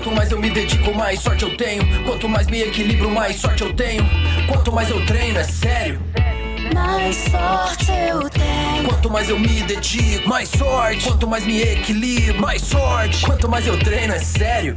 Quanto mais eu me dedico, mais sorte eu tenho. Quanto mais me equilibro, mais sorte eu tenho. Quanto mais eu treino, é sério, mais sorte eu tenho. Quanto mais eu me dedico, mais sorte. Quanto mais me equilibro, mais sorte. Quanto mais eu treino, é sério,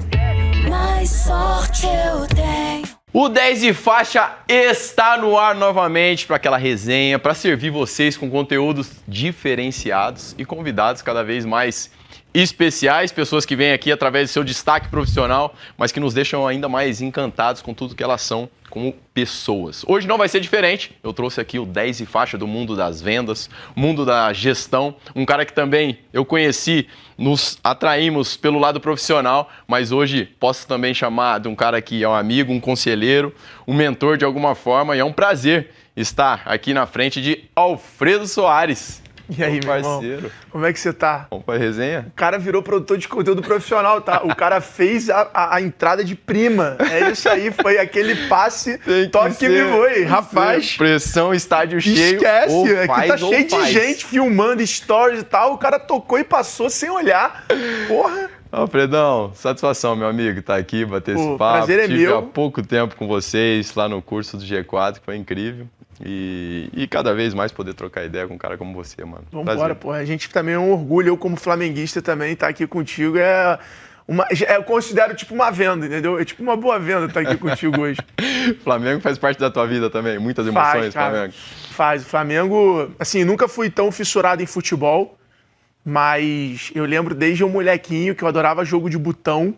mais sorte eu tenho. O 10 de faixa está no ar novamente para aquela resenha, para servir vocês com conteúdos diferenciados e convidados cada vez mais especiais, pessoas que vêm aqui através do seu destaque profissional, mas que nos deixam ainda mais encantados com tudo que elas são como pessoas. Hoje não vai ser diferente, eu trouxe aqui o 10 de faixa do mundo das vendas, mundo da gestão, um cara que também eu conheci, nos atraímos pelo lado profissional, mas hoje posso também chamar de um cara que é um amigo, um conselheiro, um mentor de alguma forma, e é um prazer estar aqui na frente de Alfredo Soares. E aí, meu parceiro? irmão? Como é que você tá? Vamos pra resenha? O cara virou produtor de conteúdo profissional, tá? O cara fez a entrada de prima. É isso aí, foi aquele passe toque que me voe. Rapaz, pressão, estádio cheio. Esquece, aqui tá cheio de gente filmando stories e tal. O cara tocou e passou sem olhar. Porra. Alfredão, satisfação, meu amigo, tá aqui, bater esse papo. Prazer é Tive meu. há pouco tempo com vocês lá no curso do G4, que foi incrível. E cada vez mais poder trocar ideia com um cara como você, mano. Vambora, porra. A gente também é um orgulho, eu como flamenguista também, estar aqui contigo eu considero tipo uma venda, entendeu? É tipo uma boa venda estar aqui contigo hoje. Flamengo faz parte da tua vida também? Muitas emoções, cara, Flamengo? Faz. O Flamengo, assim, nunca fui tão fissurado em futebol, mas eu lembro desde um molequinho que eu adorava jogo de botão.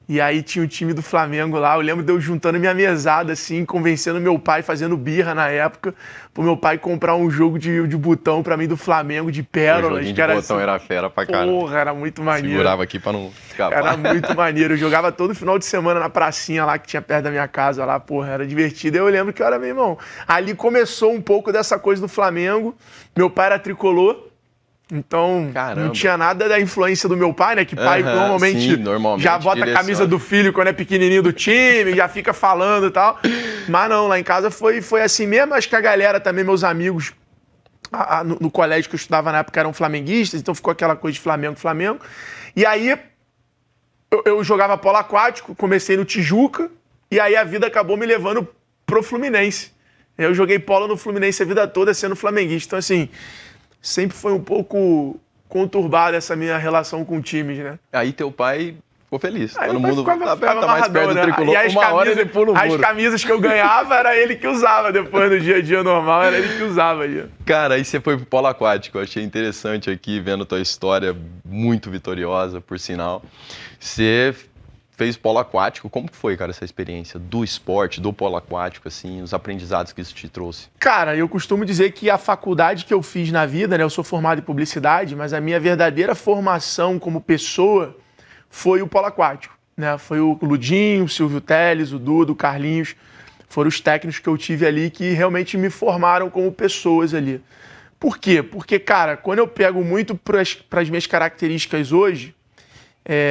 E aí tinha o time do Flamengo lá, eu lembro de eu juntando minha mesada, assim, convencendo meu pai, fazendo birra na época, pro meu pai comprar um jogo de botão pra mim do Flamengo, de pérolas. O joguinho de botão assim, era fera pra caramba. Porra, era muito maneiro. Segurava aqui pra não escapar. Era muito maneiro, eu jogava todo final de semana na pracinha lá, que tinha perto da minha casa lá, porra, era divertido. Eu lembro que eu era meu irmão. Ali começou um pouco dessa coisa do Flamengo, meu pai era tricolor. Então, Caramba. Não tinha nada da influência do meu pai, né? Que pai normalmente já bota a camisa do filho quando é pequenininho do time, já fica falando e tal. Mas não, lá em casa foi assim mesmo. Acho que a galera também, meus amigos no colégio que eu estudava na época eram flamenguistas, então ficou aquela coisa de Flamengo. E aí eu jogava polo aquático, comecei no Tijuca, e aí a vida acabou me levando pro Fluminense. Eu joguei polo no Fluminense a vida toda sendo flamenguista. Então, assim, sempre foi um pouco conturbada essa minha relação com times, né? Aí teu pai ficou feliz. Aí Todo mundo ficava mais perto do tricolor. E Uma hora ele pula o muro. As camisas que eu ganhava era ele que usava. Depois do dia a dia normal, era ele que usava. Cara, aí você foi pro polo aquático. Eu achei interessante aqui, vendo tua história, muito vitoriosa, por sinal. Você fez polo aquático. Como que foi, cara, essa experiência do esporte, do polo aquático, assim, os aprendizados que isso te trouxe? Cara, eu costumo dizer que a faculdade que eu fiz na vida, né, eu sou formado em publicidade, mas a minha verdadeira formação como pessoa foi o polo aquático, né? Foi o Ludinho, o Silvio Teles, o Duda, o Carlinhos, foram os técnicos que eu tive ali que realmente me formaram como pessoas ali. Por quê? Porque, cara, quando eu pego muito para as minhas características hoje,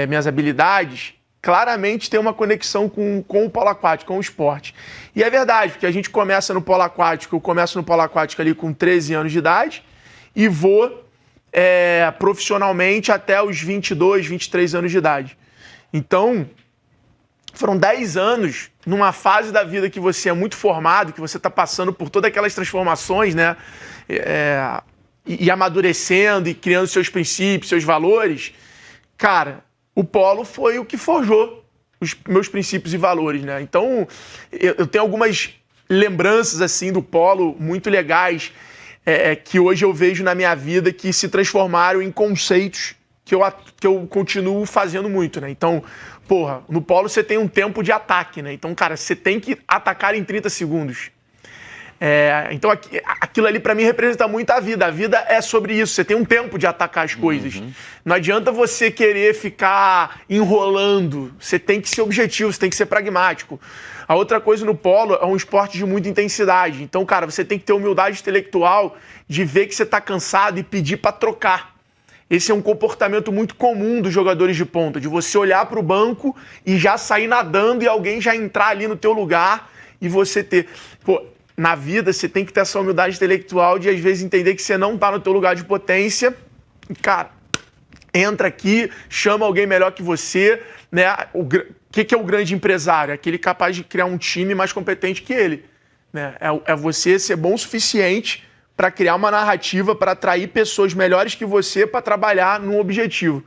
minhas habilidades, claramente tem uma conexão com o polo aquático, com o esporte. E é verdade, porque a gente começa no polo aquático, eu começo no polo aquático ali com 13 anos de idade e vou profissionalmente até os 22, 23 anos de idade. Então, foram 10 anos numa fase da vida que você é muito formado, que você está passando por todas aquelas transformações, né? E amadurecendo e criando seus princípios, seus valores. Cara, o polo foi o que forjou os meus princípios e valores, né? Então, eu tenho algumas lembranças, assim, do polo muito legais que hoje eu vejo na minha vida que se transformaram em conceitos que eu continuo fazendo muito, né? Então, porra, no polo você tem um tempo de ataque, né? Então, cara, você tem que atacar em 30 segundos. Então, aquilo ali pra mim representa muito a vida. A vida é sobre isso. Você tem um tempo de atacar as coisas. Uhum. Não adianta você querer ficar enrolando. Você tem que ser objetivo, você tem que ser pragmático. A outra coisa no polo é um esporte de muita intensidade. Então, cara, você tem que ter humildade intelectual de ver que você tá cansado e pedir pra trocar. Esse é um comportamento muito comum dos jogadores de ponta, de você olhar pro banco e já sair nadando e alguém já entrar ali no teu lugar e você ter... Pô, na vida, você tem que ter essa humildade intelectual de, às vezes, entender que você não tá no teu lugar de potência e, cara, entra aqui, chama alguém melhor que você, né? O que é o grande empresário? Aquele capaz de criar um time mais competente que ele, né? É você ser bom o suficiente para criar uma narrativa, para atrair pessoas melhores que você para trabalhar num objetivo.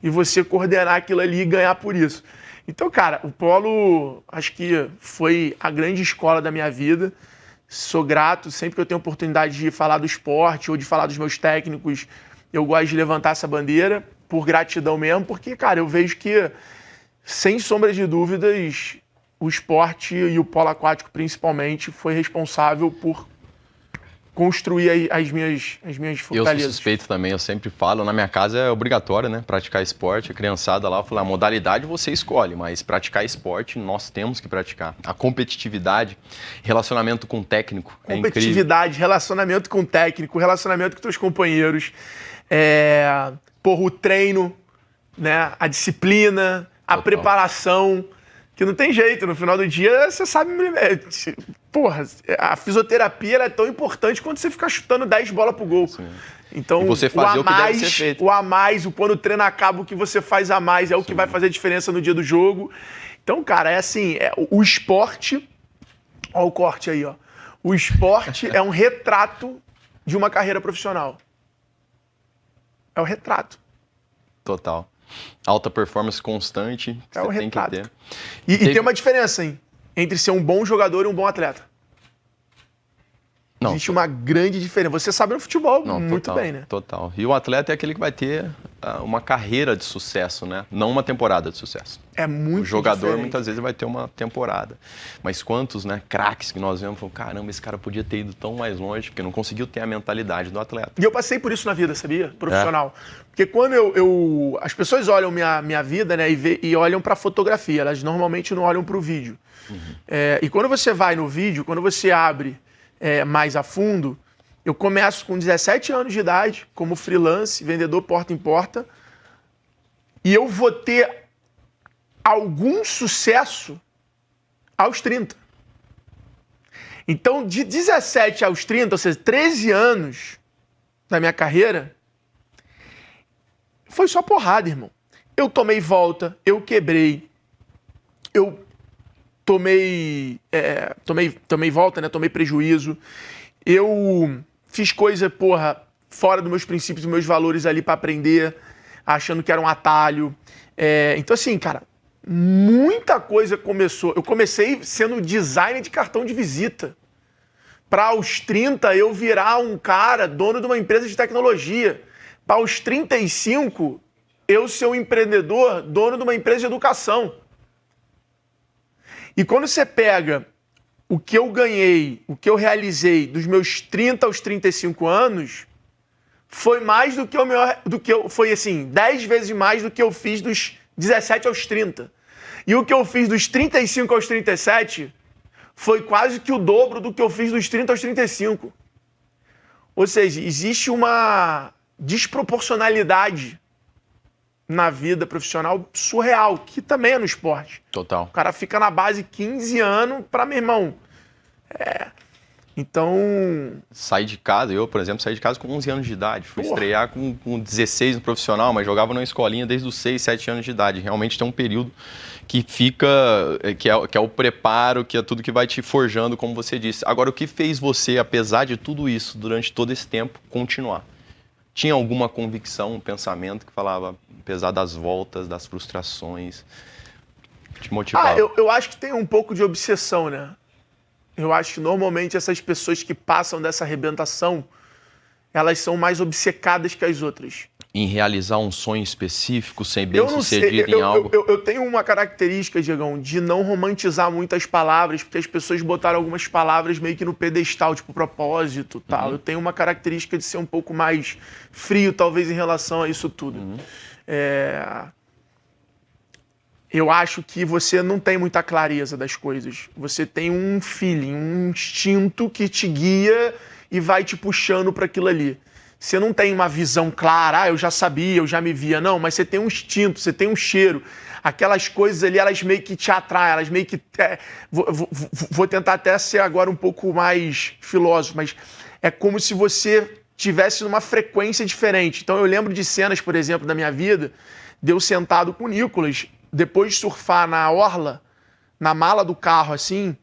E você coordenar aquilo ali e ganhar por isso. Então, cara, o polo acho que foi a grande escola da minha vida. Sou grato, sempre que eu tenho oportunidade de falar do esporte ou de falar dos meus técnicos, eu gosto de levantar essa bandeira por gratidão mesmo, porque, cara, eu vejo que, sem sombra de dúvidas, o esporte e o polo aquático, principalmente, foi responsável por construir as minhas fortalezas. Eu sou suspeito também, eu sempre falo, na minha casa é obrigatório, né, praticar esporte. A criançada lá, eu falo, a modalidade você escolhe, mas praticar esporte nós temos que praticar. A competitividade, relacionamento com o técnico, competitividade, relacionamento com o técnico, relacionamento com teus companheiros, o treino, né, a disciplina, a preparação, que não tem jeito, no final do dia você sabe... Porra, a fisioterapia ela é tão importante quanto você ficar chutando 10 bolas pro gol. Sim. Então, e você fazer o que deve ser feito. O a mais, quando o treino acaba, o que você faz a mais é o que vai fazer a diferença no dia do jogo. Então, cara, é assim, o esporte... Olha o corte aí, ó. O esporte é um retrato de uma carreira profissional. É o retrato. Total. Alta performance constante, que você tem que ter. E tem uma diferença, hein? Entre ser um bom jogador e um bom atleta. Não, existe uma grande diferença. Você sabe no futebol muito bem, né? Total. E o atleta é aquele que vai ter uma carreira de sucesso, né? Não uma temporada de sucesso. É muito O jogador diferente. muitas vezes vai ter uma temporada. Mas quantos, né, craques que nós vemos, falam, caramba, esse cara podia ter ido tão mais longe, porque não conseguiu ter a mentalidade do atleta. E eu passei por isso na vida, sabia? Profissional. Porque quando as pessoas olham minha vida, né, e olham para a fotografia, elas normalmente não olham para o vídeo. Uhum. E quando você vai no vídeo, quando você abre mais a fundo, eu começo com 17 anos de idade, como freelance, vendedor porta em porta, e eu vou ter algum sucesso aos 30. Então, de 17 aos 30, ou seja, 13 anos da minha carreira, foi só porrada, irmão. Eu tomei volta, eu quebrei, eu tomei volta, né? Tomei prejuízo. Eu fiz coisa, fora dos meus princípios, dos meus valores ali para aprender, achando que era um atalho. Então, assim, cara, muita coisa começou. Eu comecei sendo designer de cartão de visita. Para aos 30 eu virar um cara dono de uma empresa de tecnologia. Para aos 35 eu ser um empreendedor dono de uma empresa de educação. E quando você pega o que eu ganhei, o que eu realizei dos meus 30 aos 35 anos, foi mais do que foi assim, 10 vezes mais do que eu fiz dos 17 aos 30. E o que eu fiz dos 35 aos 37 foi quase que o dobro do que eu fiz dos 30 aos 35. Ou seja, existe uma desproporcionalidade na vida profissional surreal, que também é no esporte. Total. O cara fica na base 15 anos para, meu irmão... Então... Saí de casa, eu, por exemplo, saí de casa com 11 anos de idade. Fui estrear com 16 no profissional, mas jogava numa escolinha desde os 6, 7 anos de idade. Realmente tem um período que fica... Que é o preparo, que é tudo que vai te forjando, como você disse. Agora, o que fez você, apesar de tudo isso, durante todo esse tempo, continuar? Tinha alguma convicção, um pensamento que falava, apesar das voltas, das frustrações, te motivava? Eu acho que tem um pouco de obsessão, né? Eu acho que normalmente essas pessoas que passam dessa arrebentação, elas são mais obcecadas que as outras. Em realizar um sonho específico, ser bem-sucedido em algo? Eu tenho uma característica, Diegão, de não romantizar muitas palavras, porque as pessoas botaram algumas palavras meio que no pedestal, tipo propósito e tal. Eu tenho uma característica de ser um pouco mais frio, talvez, em relação a isso tudo. Eu acho que você não tem muita clareza das coisas. Você tem um feeling, um instinto que te guia e vai te puxando para aquilo ali. Você não tem uma visão clara, eu já sabia, eu já me via. Não, mas você tem um instinto, você tem um cheiro. Aquelas coisas ali, elas meio que te atraem, elas meio que... Vou tentar até ser agora um pouco mais filósofo, mas é como se você tivesse numa frequência diferente. Então eu lembro de cenas, por exemplo, da minha vida, de eu sentado com o Nicolas, depois de surfar na orla, na mala do carro, assim,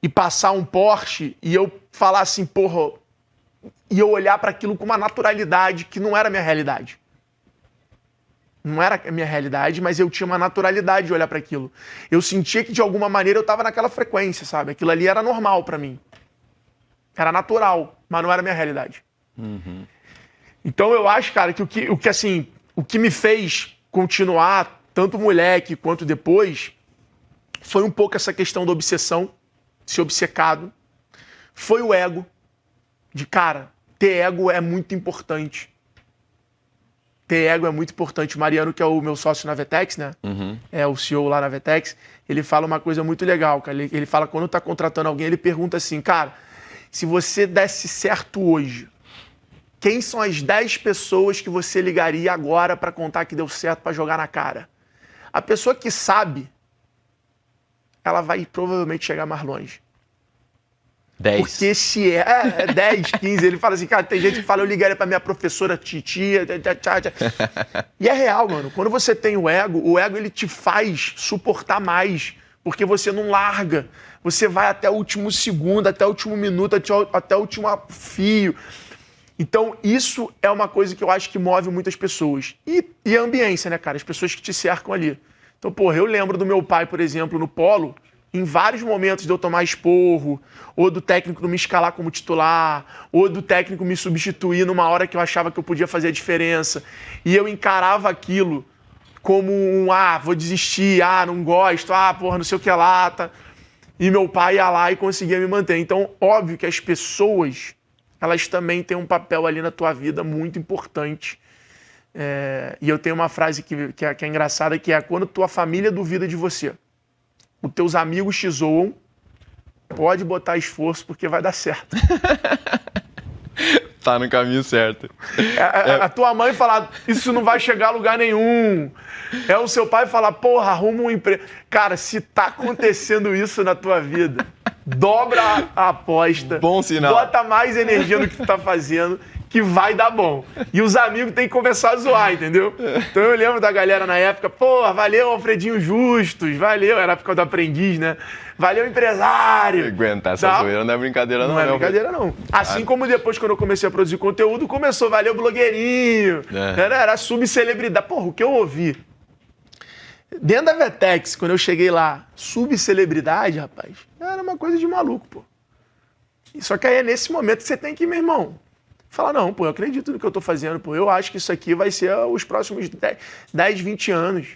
e passar um Porsche, e eu falar assim, porra, e eu olhar para aquilo com uma naturalidade que não era a minha realidade. Não era a minha realidade, mas eu tinha uma naturalidade de olhar para aquilo. Eu sentia que, de alguma maneira, eu estava naquela frequência, sabe? Aquilo ali era normal para mim. Era natural, mas não era a minha realidade. Uhum. Então eu acho, cara, que o que me fez continuar, tanto moleque quanto depois, foi um pouco essa questão da obsessão, ser obcecado. Foi o ego, de cara, ter ego é muito importante. Ter ego é muito importante. O Mariano, que é o meu sócio na Vetex, né? Uhum. É o CEO lá na Vetex, ele fala uma coisa muito legal, cara. Ele fala, quando tá contratando alguém, ele pergunta assim, cara, se você desse certo hoje, quem são as 10 pessoas que você ligaria agora para contar que deu certo, para jogar na cara? A pessoa que sabe, ela vai provavelmente chegar mais longe. 10. Porque se é 10, 15, ele fala assim, cara, tem gente que fala, eu ligaria pra minha professora titia, e é real, mano. Quando você tem o ego ele te faz suportar mais, porque você não larga. Você vai até o último segundo, até o último minuto, até o último fio. Então, isso é uma coisa que eu acho que move muitas pessoas. E a ambiência, né, cara? As pessoas que te cercam ali. Então, porra, eu lembro do meu pai, por exemplo, no polo, em vários momentos de eu tomar esporro, ou do técnico não me escalar como titular, ou do técnico me substituir numa hora que eu achava que eu podia fazer a diferença. E eu encarava aquilo como vou desistir, não gosto, porra, não sei o que lá, tá. E meu pai ia lá e conseguia me manter. Então, óbvio que as pessoas, elas também têm um papel ali na tua vida muito importante. E eu tenho uma frase que é engraçada, que é: quando tua família duvida de você, os teus amigos te zoam, pode botar esforço porque vai dar certo. Tá no caminho certo. A tua mãe falar, isso não vai chegar a lugar nenhum. É o seu pai falar, porra, arruma um emprego. Cara, se tá acontecendo isso na tua vida, dobra a aposta. Bom sinal. Bota mais energia no que tu tá fazendo, que vai dar bom. E os amigos têm que começar a zoar, entendeu? Então eu lembro da galera na época, pô, valeu Alfredinho Justus, valeu, era a época do aprendiz, né? Valeu empresário. Aguentar essa zoeira não é brincadeira não. Não é brincadeira não. Assim como depois, quando eu comecei a produzir conteúdo, começou, valeu blogueirinho, era subcelebridade. Porra, o que eu ouvi dentro da Vetex, quando eu cheguei lá, subcelebridade, rapaz, era uma coisa de maluco, pô. Só que aí é nesse momento que você tem que, meu irmão, falar, não, pô, eu acredito no que eu tô fazendo, pô, eu acho que isso aqui vai ser os próximos 10, 20 anos.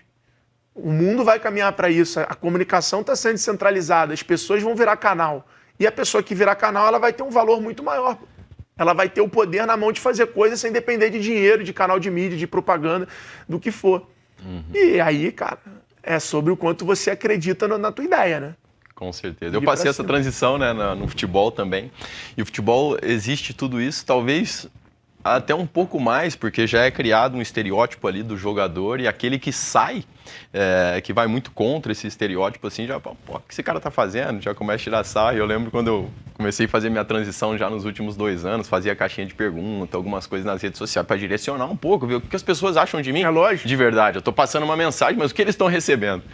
O mundo vai caminhar para isso, a comunicação está sendo descentralizada, as pessoas vão virar canal. E a pessoa que virar canal, ela vai ter um valor muito maior. Ela vai ter o poder na mão de fazer coisas sem depender de dinheiro, de canal de mídia, de propaganda, do que for. Uhum. E aí, cara, é sobre o quanto você acredita na tua ideia, né? Com certeza. Eu passei essa transição, né, no futebol também. E o futebol existe tudo isso, talvez até um pouco mais, porque já é criado um estereótipo ali do jogador e aquele que sai, que vai muito contra esse estereótipo, assim, já, pô, o que esse cara tá fazendo? Já começa a tirar sarro. Eu lembro quando eu comecei a fazer minha transição já nos últimos 2 anos, fazia caixinha de pergunta, algumas coisas nas redes sociais para direcionar um pouco, ver o que as pessoas acham de mim. É lógico. De verdade, eu tô passando uma mensagem, mas o que eles estão recebendo?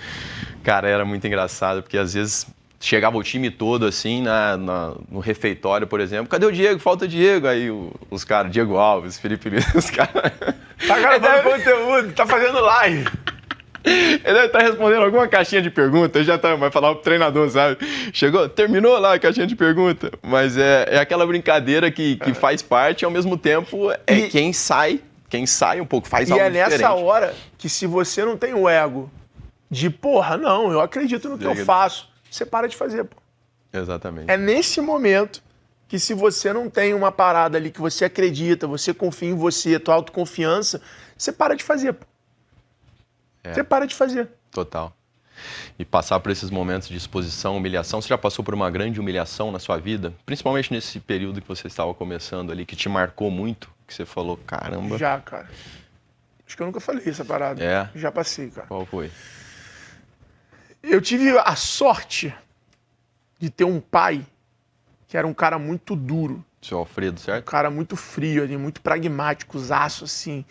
Cara, era muito engraçado, porque às vezes chegava o time todo, assim, no refeitório, por exemplo. Cadê o Diego? Falta o Diego. Aí os caras, Diego Alves, Felipe Luiz, os caras... Tá gravando conteúdo, tá fazendo live. Ele deve estar respondendo alguma caixinha de pergunta, já tá, vai falar o treinador, sabe? Chegou, terminou lá a caixinha de pergunta. Mas é aquela brincadeira que faz parte e, ao mesmo tempo, quem sai um pouco, faz algo diferente. E é nessa hora que, se você não tem o ego de, porra, não, eu acredito no que eu faço, você para de fazer, pô. Exatamente. É nesse momento que, se você não tem uma parada ali que você acredita, você confia em você, tua autoconfiança, você para de fazer, pô. Você para de fazer. Total. E passar por esses momentos de exposição, humilhação. Você já passou por uma grande humilhação na sua vida? Principalmente nesse período que você estava começando ali, que te marcou muito, que você falou, caramba... Já, cara. Acho que eu nunca falei essa parada. Já passei, cara. Qual foi? Eu tive a sorte de ter um pai que era um cara muito duro. Seu Alfredo, certo? Um cara muito frio, ali, muito pragmático, zaço, assim.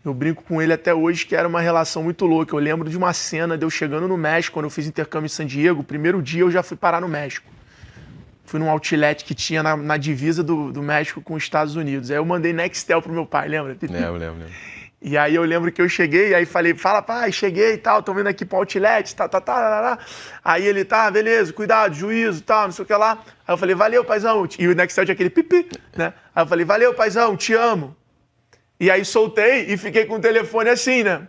Eu brinco com ele até hoje que era uma relação muito louca. Eu lembro de uma cena de eu chegando no México, quando eu fiz intercâmbio em San Diego. O primeiro dia eu já fui parar no México. Fui num outlet que tinha na divisa do México com os Estados Unidos. Aí eu mandei Nextel pro meu pai, lembra? Lembro. E aí eu lembro que eu cheguei, aí falei, fala pai, cheguei e tal, tô vindo aqui pro outlet, tá. Aí ele, tá, beleza, cuidado, juízo, tal, não sei o que lá. Aí eu falei, valeu, paizão. E o Nextel tinha aquele pipi, né? Aí eu falei, valeu, paizão, te amo. E aí soltei e fiquei com o telefone assim, né?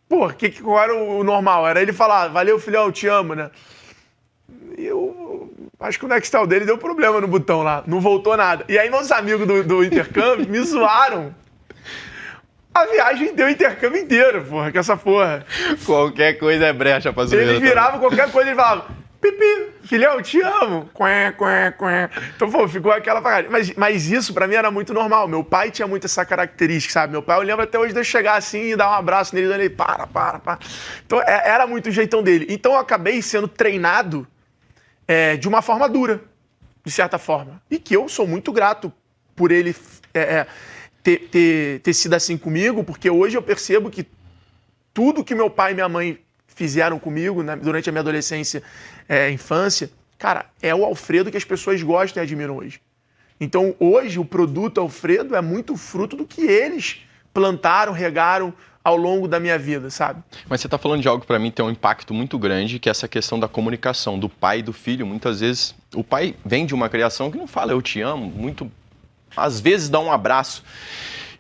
Pô, qual era o normal? Era ele falar, valeu, filhão, te amo, né? E eu acho que o Nextel dele deu problema no botão lá, não voltou nada. E aí meus amigos do intercâmbio me zoaram. A viagem deu o intercâmbio inteiro, porra, com essa porra. Qualquer coisa é brecha pra zoeira. Eles viravam qualquer coisa e falavam, pipi, filhão, te amo. Quém. Então, pô, ficou aquela parada. Mas isso, pra mim, era muito normal. Meu pai tinha muito essa característica, sabe? Meu pai, eu lembro até hoje de eu chegar assim e dar um abraço nele e ele, para. Então, era muito o jeitão dele. Então, eu acabei sendo treinado de uma forma dura, de certa forma. E que eu sou muito grato por ele ter sido assim comigo, porque hoje eu percebo que tudo que meu pai e minha mãe fizeram comigo, né, durante a minha adolescência, infância, cara, é o Alfredo que as pessoas gostam e admiram hoje. Então, hoje, o produto Alfredo é muito fruto do que eles plantaram, regaram ao longo da minha vida, sabe? Mas você tá falando de algo que pra mim tem um impacto muito grande, que é essa questão da comunicação do pai e do filho. Muitas vezes, o pai vem de uma criação que não fala eu te amo, muito... Às vezes dá um abraço.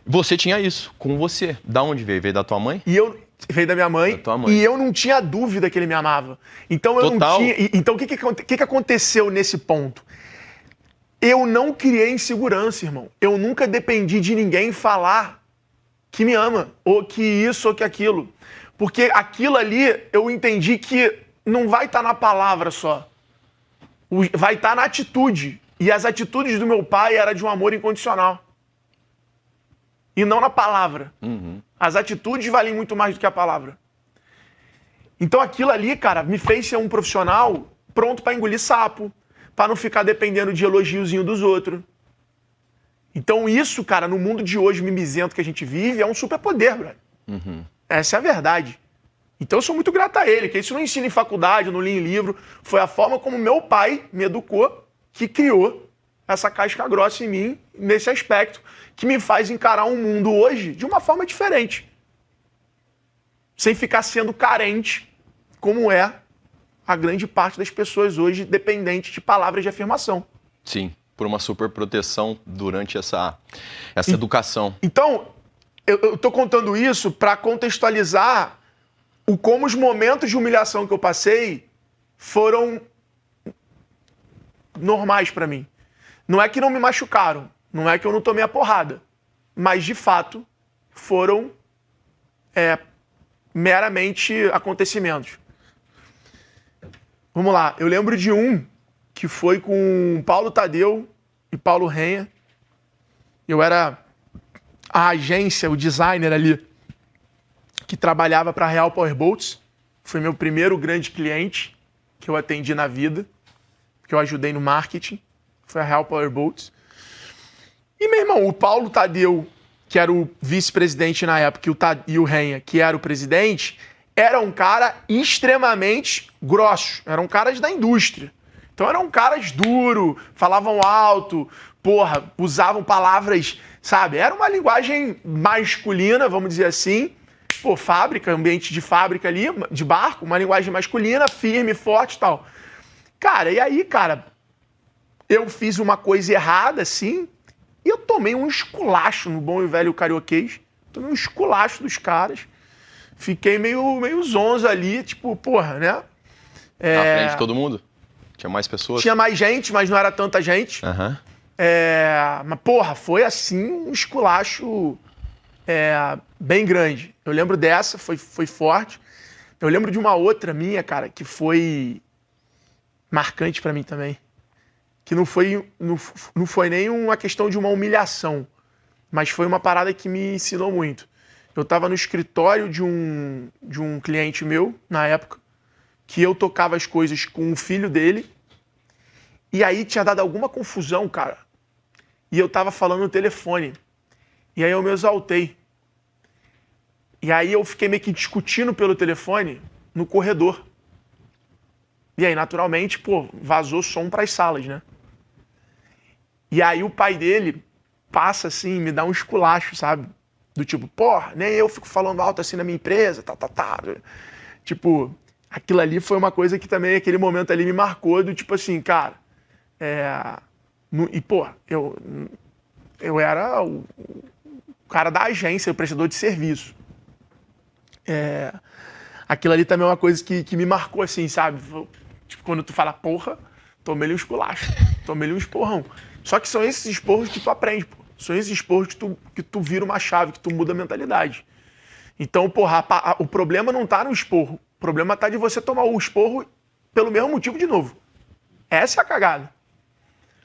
Você tinha isso com você. Da onde veio? Veio da tua mãe? Veio da minha mãe. E eu não tinha dúvida que ele me amava. Então eu não tinha. Então o que aconteceu nesse ponto? Eu não criei insegurança, irmão. Eu nunca dependi de ninguém falar que me ama, ou que isso, ou que aquilo. Porque aquilo ali eu entendi que não vai estar na palavra só. Vai estar na atitude. E as atitudes do meu pai eram de um amor incondicional. E não na palavra. Uhum. As atitudes valem muito mais do que a palavra. Então aquilo ali, cara, me fez ser um profissional pronto para engolir sapo, para não ficar dependendo de elogiozinho dos outros. Então isso, cara, no mundo de hoje mimizento que a gente vive, é um superpoder, brother. Uhum. Essa é a verdade. Então eu sou muito grato a ele, que isso não ensina em faculdade, eu não li em livro. Foi a forma como meu pai me educou, que criou essa casca grossa em mim, nesse aspecto, que me faz encarar um mundo hoje de uma forma diferente. Sem ficar sendo carente, como é a grande parte das pessoas hoje, dependente de palavras de afirmação. Sim, por uma super proteção durante essa educação. Então, eu tô contando isso para contextualizar como os momentos de humilhação que eu passei foram normais para mim. Não é que não me machucaram, não é que eu não tomei a porrada, mas de fato foram meramente acontecimentos. Vamos lá, eu lembro de um que foi com Paulo Tadeu e Paulo Renha. Eu era a agência, o designer ali, que trabalhava para a Real Powerboats. Foi meu primeiro grande cliente que eu atendi na vida, que eu ajudei no marketing. Foi a Real Powerboats. E, meu irmão, o Paulo Tadeu, que era o vice-presidente na época, e o Renha, que era o presidente, era um cara extremamente grosso. Eram caras da indústria. Então eram caras duros, falavam alto, porra, usavam palavras, sabe? Era uma linguagem masculina, vamos dizer assim. Pô, fábrica, ambiente de fábrica ali, de barco, uma linguagem masculina, firme, forte e tal. Cara, e aí, cara, eu fiz uma coisa errada, assim, e eu tomei um esculacho no bom e velho carioquês. Tomei um esculacho dos caras. Fiquei meio zonzo ali, tipo, porra, né? Na frente de todo mundo? Tinha mais pessoas? Tinha mais gente, mas não era tanta gente. Uhum. Mas, porra, foi assim um esculacho bem grande. Eu lembro dessa, foi forte. Eu lembro de uma outra minha, cara, que foi marcante pra mim também. Que não foi nem uma questão de uma humilhação, mas foi uma parada que me ensinou muito. Eu estava no escritório de um cliente meu, na época, que eu tocava as coisas com o filho dele, E aí tinha dado alguma confusão, cara. E eu tava falando no telefone. E aí eu me exaltei. E aí eu fiquei meio que discutindo pelo telefone no corredor. E aí, naturalmente, pô, vazou som pras salas, né? E aí o pai dele passa assim, me dá um esculacho, sabe? Do tipo, porra, nem eu fico falando alto assim na minha empresa, tá. Tipo, aquilo ali foi uma coisa que também, aquele momento ali me marcou, do tipo assim, cara, e pô, eu era o cara da agência, o prestador de serviço. Aquilo ali também é uma coisa que me marcou assim, sabe? Tipo, quando tu fala, porra, tomei-lhe um esculacho, tomei-lhe um esporrão. Só que são esses esporros que tu aprende, pô. São esses esporros que tu vira uma chave, que tu muda a mentalidade. Então, porra, o problema não tá no esporro. O problema tá de você tomar o esporro pelo mesmo motivo de novo. Essa é a cagada.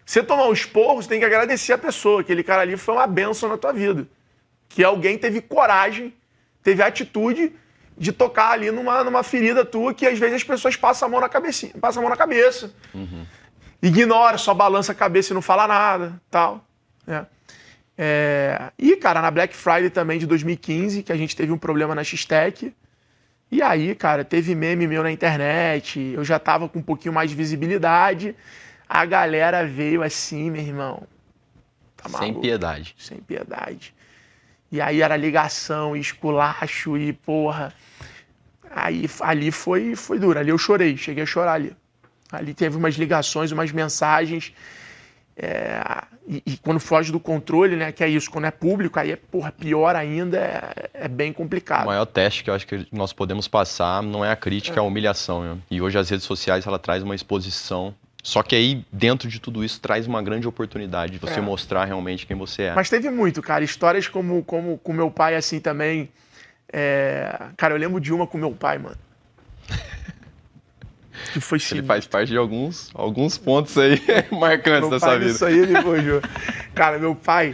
Você tomar o esporro, você tem que agradecer a pessoa. Aquele cara ali foi uma bênção na tua vida. Que alguém teve coragem, teve atitude de tocar ali numa ferida tua que às vezes as pessoas passam a mão na cabeça. Uhum. Ignora, só balança a cabeça e não fala nada, tal. E, cara, na Black Friday também de 2015, que a gente teve um problema na X-Tech. E aí, cara, teve meme meu na internet, eu já tava com um pouquinho mais de visibilidade. A galera veio assim, meu irmão. Tá maluco? Sem piedade. Sem piedade. E aí era ligação, esculacho e porra. Aí ali foi duro, ali eu chorei, cheguei a chorar ali. Ali teve umas ligações, umas mensagens. E quando foge do controle, né? Que é isso, quando é público, aí é porra, pior ainda, é bem complicado. O maior teste que eu acho que nós podemos passar não é a crítica, é a humilhação. Né? E hoje as redes sociais, ela traz uma exposição. Só que aí, dentro de tudo isso, traz uma grande oportunidade de você mostrar realmente quem você é. Mas teve muito, cara. Histórias como com meu pai, assim, também. Cara, eu lembro de uma com meu pai, mano. Que foi Ele faz parte de alguns pontos aí marcantes da sua vida. Isso aí ele forjou. Cara, meu pai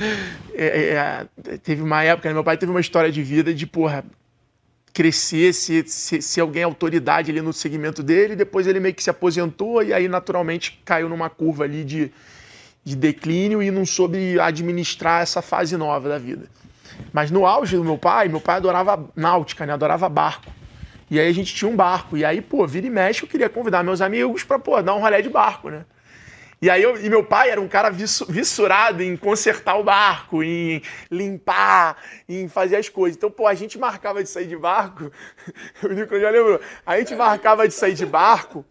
teve uma época, né, meu pai teve uma história de vida de, porra, crescer, ser alguém autoridade ali no segmento dele, depois ele meio que se aposentou e aí naturalmente caiu numa curva ali de declínio e não soube administrar essa fase nova da vida. Mas no auge do meu pai adorava náutica, né? Adorava barco. E aí a gente tinha um barco. E aí, pô, vira e mexe, eu queria convidar meus amigos pra, pô, dar um rolê de barco, né? E aí e meu pai era um cara vissurado em consertar o barco, em limpar, em fazer as coisas. Então, pô, a gente marcava de sair de barco. O Nico já lembrou. A gente marcava de sair de barco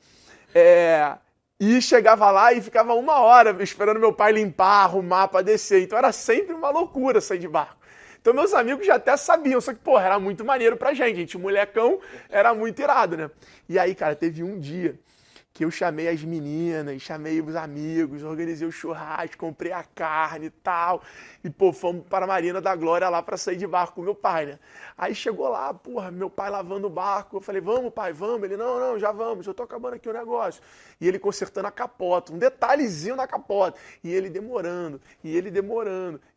e chegava lá e ficava 1 hora esperando meu pai limpar, arrumar pra descer. Então era sempre uma loucura sair de barco. Então meus amigos já até sabiam, só que, porra, era muito maneiro pra gente, molecão, era muito irado, né? E aí, cara, teve um dia que eu chamei as meninas, chamei os amigos, organizei o churrasco, comprei a carne e tal, e, pô, fomos para a Marina da Glória lá pra sair de barco com meu pai, né? Aí chegou lá, porra, meu pai lavando o barco, eu falei, vamos, pai, vamos? Ele, não, já vamos, eu tô acabando aqui o negócio. E ele consertando a capota, um detalhezinho na capota, e ele demorando. E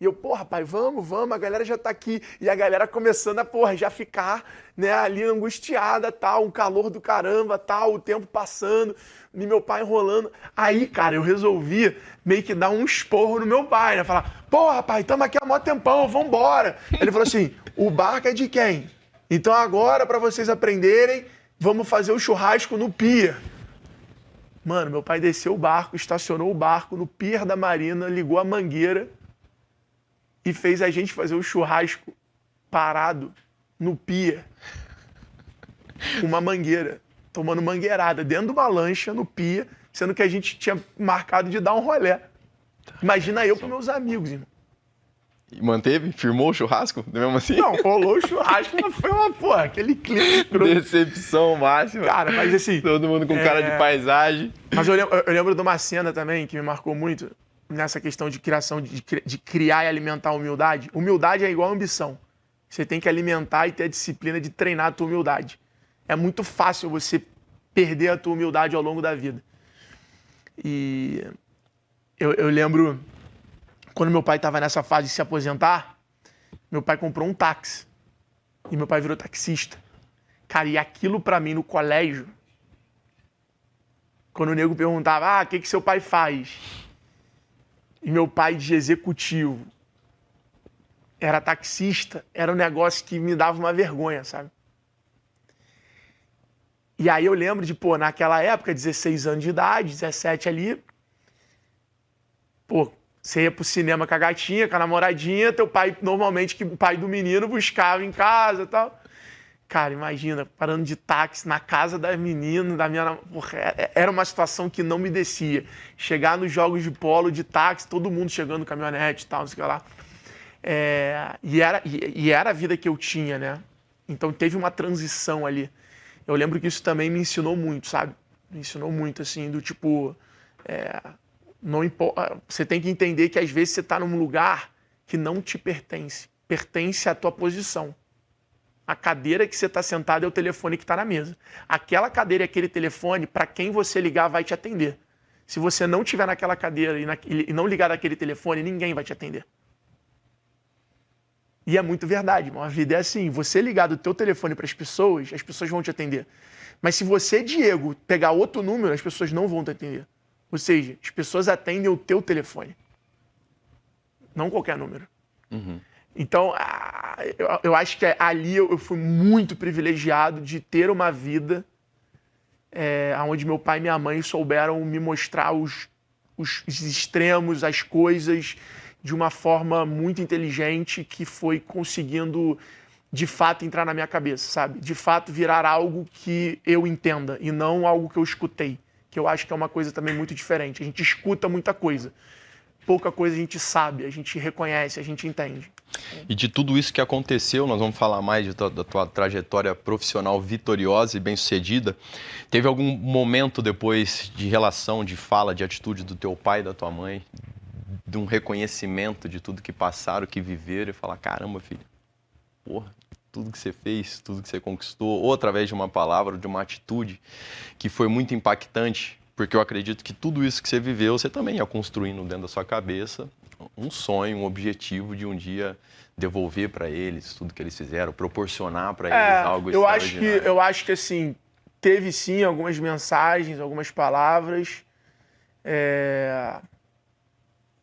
eu, porra, pai, vamos, a galera já tá aqui. E a galera começando a, porra, já ficar, né, ali angustiada, tal, um calor do caramba, tal, o tempo passando, e meu pai enrolando. Aí, cara, eu resolvi meio que dar um esporro no meu pai, né? Falar, porra, pai, estamos aqui há mó tempão, vambora. Ele falou assim, o barco é de quem? Então agora, para vocês aprenderem, vamos fazer o churrasco no pier. Mano, meu pai desceu o barco, estacionou o barco no pier da Marina, ligou a mangueira e fez a gente fazer o churrasco parado no pier com uma mangueira, tomando mangueirada dentro de uma lancha no pier, sendo que a gente tinha marcado de dar um rolê. Imagina eu com meus amigos, irmão. E manteve? Firmou o churrasco? Mesmo assim? Não, rolou o churrasco, mas foi uma, porra, aquele clima. Decepção máxima. Cara, mas assim... Todo mundo com cara de paisagem. Mas eu lembro de uma cena também que me marcou muito nessa questão de criação, de criar e alimentar a humildade. Humildade é igual a ambição. Você tem que alimentar e ter a disciplina de treinar a tua humildade. É muito fácil você perder a tua humildade ao longo da vida. E eu lembro... Quando meu pai estava nessa fase de se aposentar, meu pai comprou um táxi. E meu pai virou taxista. Cara, e aquilo pra mim no colégio quando o nego perguntava, o que seu pai faz? E meu pai de executivo era taxista, era um negócio que me dava uma vergonha, sabe? E aí eu lembro de, naquela época, 16 anos de idade, 17 ali, você ia pro cinema com a gatinha, com a namoradinha, teu pai, normalmente, que o pai do menino buscava em casa e tal. Cara, imagina, parando de táxi na casa da menina, era uma situação que não me descia. Chegar nos jogos de polo, de táxi, todo mundo chegando no caminhonete e tal, não sei o que lá. E era a vida que eu tinha, né? Então teve uma transição ali. Eu lembro que isso também me ensinou muito, sabe? Me ensinou muito, assim, do tipo... não importa, você tem que entender que às vezes você está num lugar que não te pertence. Pertence à tua posição. A cadeira que você está sentado é o telefone que está na mesa. Aquela cadeira e aquele telefone, para quem você ligar, vai te atender. Se você não estiver naquela cadeira e não ligar naquele telefone, ninguém vai te atender. E é muito verdade, irmão. A vida é assim. Você ligar do teu telefone para as pessoas vão te atender. Mas se você, Diego, pegar outro número, as pessoas não vão te atender. Ou seja, as pessoas atendem o teu telefone. Não qualquer número. Uhum. Então, eu acho que ali eu fui muito privilegiado de ter uma vida onde meu pai e minha mãe souberam me mostrar os extremos, as coisas, de uma forma muito inteligente que foi conseguindo, de fato, entrar na minha cabeça, sabe? De fato, virar algo que eu entenda e não algo que eu escutei, que eu acho que é uma coisa também muito diferente. A gente escuta muita coisa. Pouca coisa a gente sabe, a gente reconhece, a gente entende. E de tudo isso que aconteceu, nós vamos falar mais da tua trajetória profissional vitoriosa e bem-sucedida. Teve algum momento depois de relação, de fala, de atitude do teu pai e da tua mãe, de um reconhecimento de tudo que passaram, que viveram, e falar, caramba, filho, tudo que você fez, tudo que você conquistou, ou através de uma palavra, de uma atitude que foi muito impactante, porque eu acredito que tudo isso que você viveu, você também ia construindo dentro da sua cabeça um sonho, um objetivo de um dia devolver para eles tudo que eles fizeram, proporcionar para eles algo extraordinário. Eu acho que assim, teve sim algumas mensagens, algumas palavras.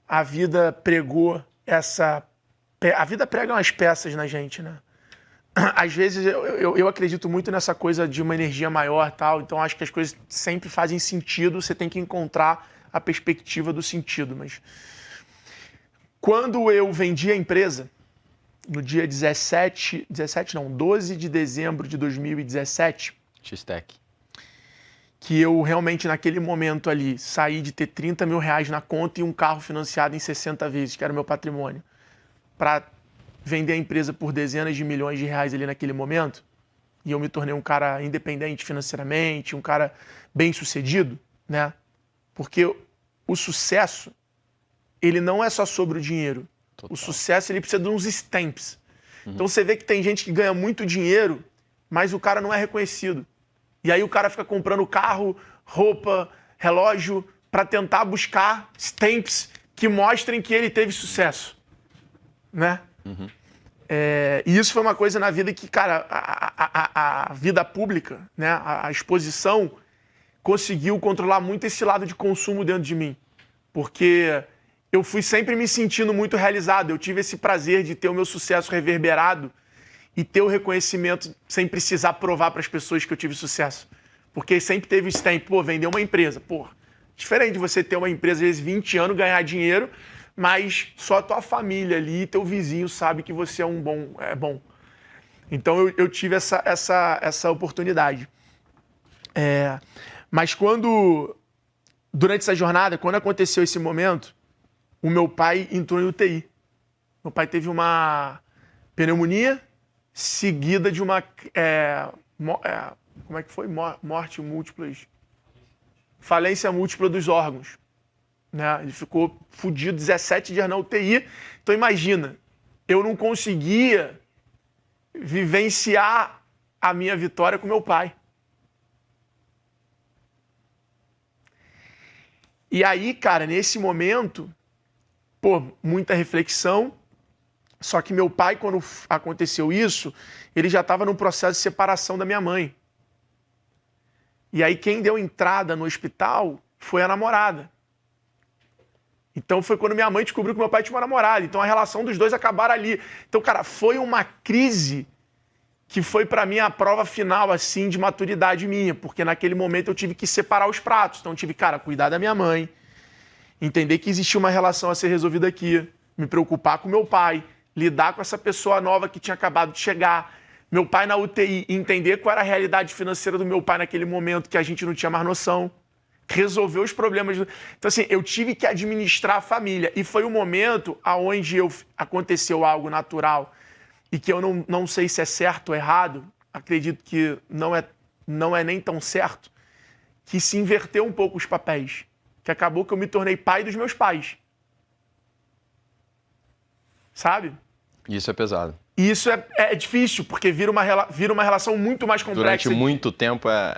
A vida pregou a vida prega umas peças na gente, né? Às vezes eu acredito muito nessa coisa de uma energia maior e tal, então acho que as coisas sempre fazem sentido, você tem que encontrar a perspectiva do sentido. Mas quando eu vendi a empresa, no dia 12 de dezembro de 2017, X-Tech, que eu realmente naquele momento ali saí de ter 30 mil reais na conta e um carro financiado em 60 vezes, que era o meu patrimônio, para vender a empresa por dezenas de milhões de reais ali naquele momento, e eu me tornei um cara independente financeiramente, um cara bem-sucedido, né? Porque o sucesso, ele não é só sobre o dinheiro. Total. O sucesso, ele precisa de uns stamps. Então você vê que tem gente que ganha muito dinheiro, mas o cara não é reconhecido. E aí o cara fica comprando carro, roupa, relógio, para tentar buscar stamps que mostrem que ele teve sucesso, né? Uhum. E isso foi uma coisa na vida que, cara, a vida pública, né, a exposição, conseguiu controlar muito esse lado de consumo dentro de mim. Porque eu fui sempre me sentindo muito realizado. Eu tive esse prazer de ter o meu sucesso reverberado e ter o reconhecimento sem precisar provar para as pessoas que eu tive sucesso. Porque sempre teve o stamp, vender uma empresa. Diferente de você ter uma empresa, às vezes 20 anos, ganhar dinheiro, mas só a tua família ali e teu vizinho sabe que você é bom. Então eu tive essa oportunidade. Mas durante essa jornada, quando aconteceu esse momento, o meu pai entrou em UTI. Meu pai teve uma pneumonia seguida de uma... como é que foi? Morte múltipla. Falência múltipla dos órgãos. Né? Ele ficou fudido, 17 dias na UTI. Então imagina, eu não conseguia vivenciar a minha vitória com meu pai. E aí, cara, nesse momento, muita reflexão. Só que meu pai, quando aconteceu isso, ele já estava no processo de separação da minha mãe. E aí quem deu entrada no hospital foi a namorada. Então foi quando minha mãe descobriu que meu pai tinha uma namorada. Então a relação dos dois acabaram ali. Então, cara, foi uma crise que foi pra mim a prova final, assim, de maturidade minha. Porque naquele momento eu tive que separar os pratos. Então eu tive, cara, cuidar da minha mãe, entender que existia uma relação a ser resolvida aqui, me preocupar com meu pai, lidar com essa pessoa nova que tinha acabado de chegar, meu pai na UTI, entender qual era a realidade financeira do meu pai naquele momento que a gente não tinha mais noção, resolver os problemas. Então, assim, eu tive que administrar a família. E foi um momento onde aconteceu algo natural e que eu não sei se é certo ou errado, acredito que não é nem tão certo, que se inverteu um pouco os papéis. Que acabou que eu me tornei pai dos meus pais. Sabe? Isso é pesado. E isso é difícil, porque vira uma relação muito mais complexa. Durante muito tempo é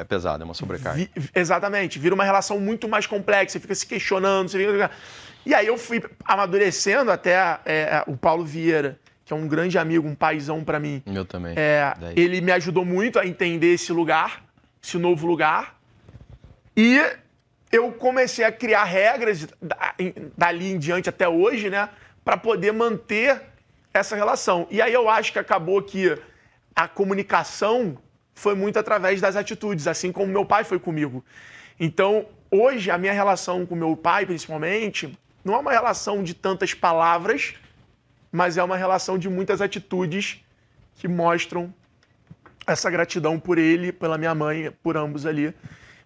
pesado, é uma sobrecarga. Exatamente. Vira uma relação muito mais complexa. Você fica se questionando. E aí eu fui amadurecendo até o Paulo Vieira, que é um grande amigo, um paizão pra mim. Meu também. Ele me ajudou muito a entender esse lugar, esse novo lugar. E eu comecei a criar regras dali em diante até hoje, né? Para poder manter essa relação. E aí eu acho que acabou que a comunicação foi muito através das atitudes, assim como meu pai foi comigo. Então, hoje, a minha relação com meu pai, principalmente, não é uma relação de tantas palavras, mas é uma relação de muitas atitudes que mostram essa gratidão por ele, pela minha mãe, por ambos ali.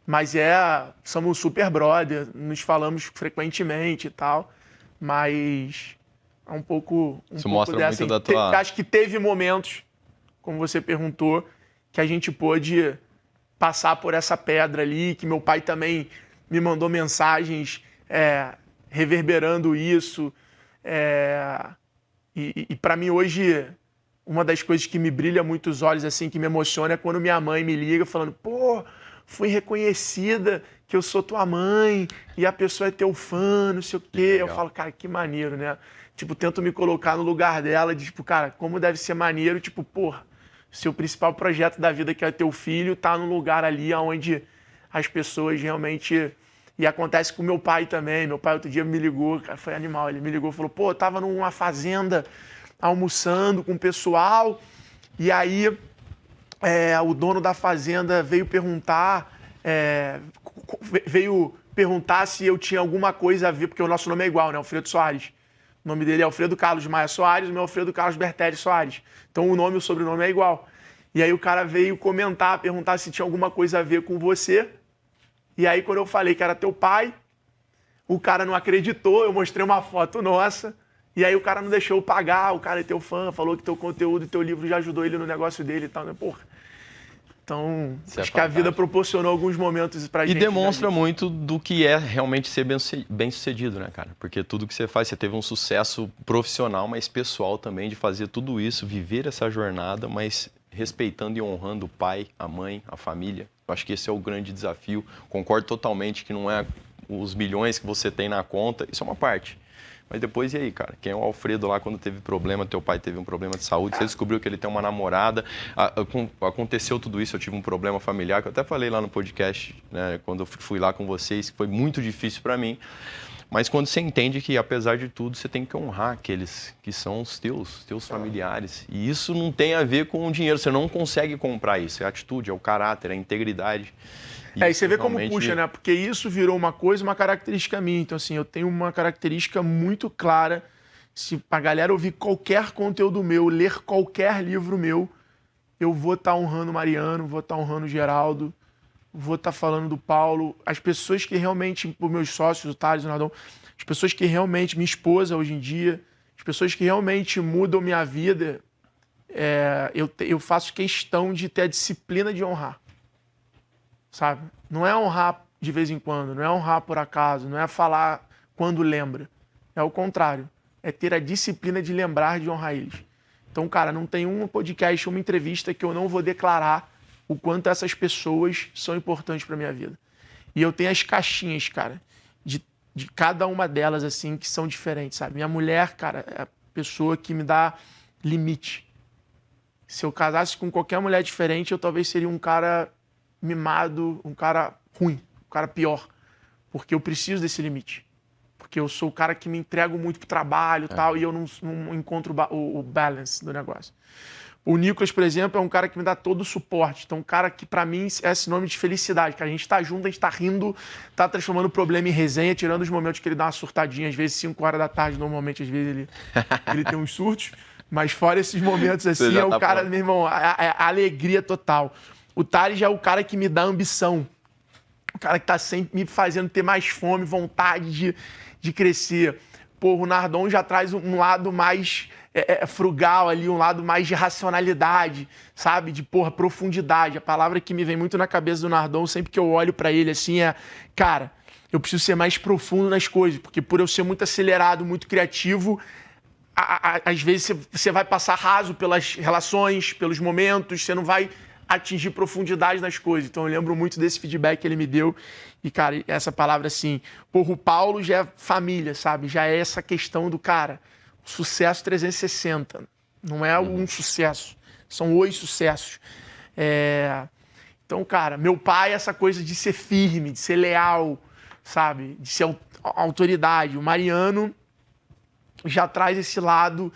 Mas somos super brother, nos falamos frequentemente e tal, mas é um pouco Isso mostra dessa. Muito da tua... Acho que teve momentos, como você perguntou, que a gente pôde passar por essa pedra ali, que meu pai também me mandou mensagens reverberando isso. E para mim hoje, uma das coisas que me brilha muito os olhos, assim, que me emociona, é quando minha mãe me liga falando, pô, fui reconhecida que eu sou tua mãe e a pessoa é teu fã, não sei o quê. Eu falo, cara, que maneiro, né? Tipo, tento me colocar no lugar dela de, tipo, cara, como deve ser maneiro, tipo, porra, seu principal projeto da vida, que é teu filho, tá num lugar ali onde as pessoas realmente... E acontece com meu pai também. Meu pai outro dia me ligou, cara, foi animal. Ele me ligou e falou, pô, eu tava numa fazenda almoçando com o pessoal e aí o dono da fazenda veio perguntar se eu tinha alguma coisa a ver, porque o nosso nome é igual, né? Alfredo Soares. O nome dele é Alfredo Carlos Maia Soares, o meu é Alfredo Carlos Bertelli Soares. Então o nome e o sobrenome é igual. E aí o cara veio perguntar se tinha alguma coisa a ver com você. E aí quando eu falei que era teu pai, o cara não acreditou, eu mostrei uma foto nossa, e aí o cara não deixou eu pagar, o cara é teu fã, falou que teu conteúdo e teu livro já ajudou ele no negócio dele e tal, né? Porra. Então, acho que a vida proporcionou alguns momentos pra gente. E demonstra muito do que é realmente ser bem-sucedido, né, cara? Porque tudo que você faz, você teve um sucesso profissional, mas pessoal também, de fazer tudo isso, viver essa jornada, mas respeitando e honrando o pai, a mãe, a família. Eu acho que esse é o grande desafio. Concordo totalmente que não é os milhões que você tem na conta, isso é uma parte. Mas depois, e aí, cara? Quem é o Alfredo lá quando teve problema, teu pai teve um problema de saúde, você descobriu que ele tem uma namorada, aconteceu tudo isso, eu tive um problema familiar, que eu até falei lá no podcast, né, quando eu fui lá com vocês, que foi muito difícil para mim. Mas quando você entende que, apesar de tudo, você tem que honrar aqueles que são os teus familiares. E isso não tem a ver com o dinheiro, você não consegue comprar isso. É a atitude, é o caráter, é a integridade. E você vê como puxa, né? Porque isso virou uma coisa, uma característica minha. Então, assim, eu tenho uma característica muito clara. Se a galera ouvir qualquer conteúdo meu, ler qualquer livro meu, eu vou estar honrando o Mariano, vou estar honrando o Geraldo, vou estar falando do Paulo. As pessoas que realmente, os meus sócios, o Thales, o Nadão, as pessoas que realmente, minha esposa hoje em dia, as pessoas que realmente mudam minha vida, eu faço questão de ter a disciplina de honrar. Sabe? Não é honrar de vez em quando, não é honrar por acaso, não é falar quando lembra. É o contrário. É ter a disciplina de lembrar de honrar eles. Então, cara, não tem um podcast, uma entrevista que eu não vou declarar o quanto essas pessoas são importantes para minha vida. E eu tenho as caixinhas, cara, de cada uma delas, assim, que são diferentes, sabe? Minha mulher, cara, é a pessoa que me dá limite. Se eu casasse com qualquer mulher diferente, eu talvez seria um cara mimado, um cara ruim, um cara pior. Porque eu preciso desse limite. Porque eu sou o cara que me entrego muito pro trabalho e tal, e eu não encontro o balance do negócio. O Nicolas, por exemplo, é um cara que me dá todo o suporte. Então, um cara que, pra mim, é sinônimo de felicidade. Que a gente tá junto, a gente tá rindo, tá transformando o problema em resenha, tirando os momentos que ele dá uma surtadinha, às vezes 5 horas da tarde, normalmente, às vezes ele tem uns surtos. Mas fora esses momentos, assim, é o cara, meu irmão, a alegria total. O Thales já é o cara que me dá ambição. O cara que tá sempre me fazendo ter mais fome, vontade de crescer. Pô, o Nardon já traz um lado mais frugal ali, um lado mais de racionalidade, sabe? De, profundidade. A palavra que me vem muito na cabeça do Nardon, sempre que eu olho pra ele, assim, cara, eu preciso ser mais profundo nas coisas, porque por eu ser muito acelerado, muito criativo, às vezes você vai passar raso pelas relações, pelos momentos, você não vai atingir profundidade nas coisas. Então eu lembro muito desse feedback que ele me deu. E, cara, essa palavra assim, o Paulo já é família, sabe? Já é essa questão do, cara, sucesso 360. Não é um sucesso, são 8 sucessos. Então, cara, meu pai é essa coisa de ser firme, de ser leal, sabe? De ser autoridade. O Mariano já traz esse lado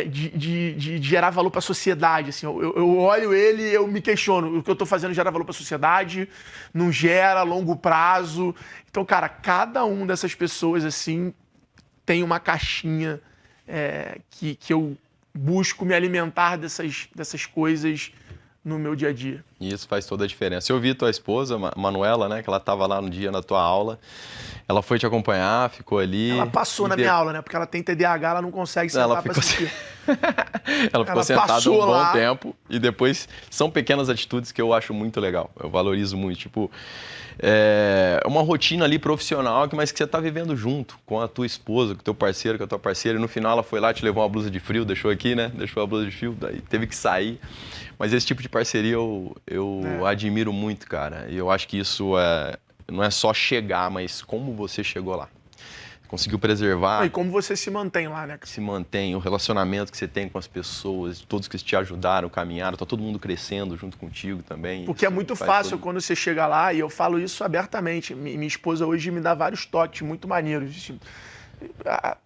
de gerar valor para a sociedade. Assim, eu olho ele e eu me questiono. O que eu estou fazendo gera valor para a sociedade? Não gera, a longo prazo? Então, cara, cada um dessas pessoas assim tem uma caixinha que eu busco me alimentar dessas coisas no meu dia a dia. E isso faz toda a diferença. Eu vi tua esposa, Manuela, né, que ela estava lá no dia na tua aula. Ela foi te acompanhar, ficou ali. Ela passou na minha aula, né? Porque ela tem TDAH, ela não consegue sentar para assistir. Ela ficou sentada um bom tempo e depois são pequenas atitudes que eu acho muito legal. Eu valorizo muito. Tipo, é uma rotina ali profissional, mas que você tá vivendo junto com a tua esposa, com o teu parceiro, com a tua parceira. E no final ela foi lá, te levou uma blusa de frio, deixou aqui, né? Deixou a blusa de frio, daí teve que sair. Mas esse tipo de parceria eu admiro muito, cara. E eu acho que isso não é só chegar, mas como você chegou lá. Conseguiu preservar. E como você se mantém lá, né? Se mantém, o relacionamento que você tem com as pessoas, todos que te ajudaram, caminharam, tá todo mundo crescendo junto contigo também. Porque é muito fácil quando você chega lá, e eu falo isso abertamente. Minha esposa hoje me dá vários toques muito maneiros. Assim,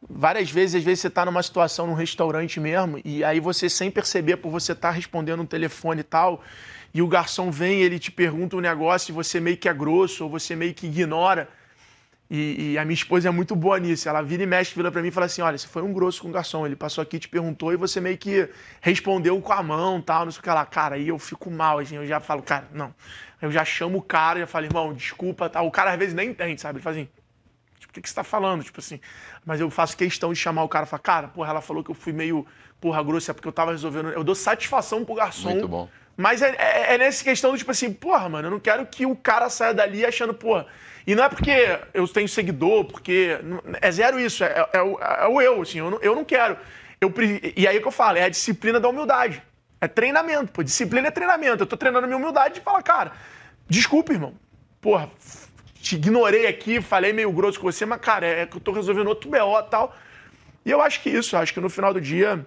várias vezes, às vezes você tá numa situação num restaurante mesmo, e aí você, sem perceber, por você estar respondendo um telefone e tal, e o garçom vem, ele te pergunta um negócio e você meio que é grosso, ou você meio que ignora. E a minha esposa é muito boa nisso. Ela vira e mexe, vira pra mim e fala assim, olha, você foi um grosso com o garçom, ele passou aqui, te perguntou e você meio que respondeu com a mão, tal, não sei o que lá. Cara, aí eu fico mal, assim, eu já falo, cara, não. Eu já chamo o cara e já falo, irmão, desculpa, tal. O cara às vezes nem entende, sabe? Ele fala assim, tipo, o que você tá falando? Tipo assim, mas eu faço questão de chamar o cara e falar, cara, porra, ela falou que eu fui meio, grosso, é porque eu tava resolvendo. Eu dou satisfação pro garçom. Muito bom. Mas é nessa questão do tipo assim, porra, mano, eu não quero que o cara saia dali achando, porra. E não é porque eu tenho seguidor, porque. É zero isso, é o eu, assim, eu não quero. E aí que eu falo, é a disciplina da humildade. É treinamento, pô. Disciplina é treinamento. Eu tô treinando a minha humildade de falar, cara, desculpa, irmão. Porra, te ignorei aqui, falei meio grosso com você, mas, cara, é que eu tô resolvendo outro BO e tal. E eu acho que isso, acho que no final do dia,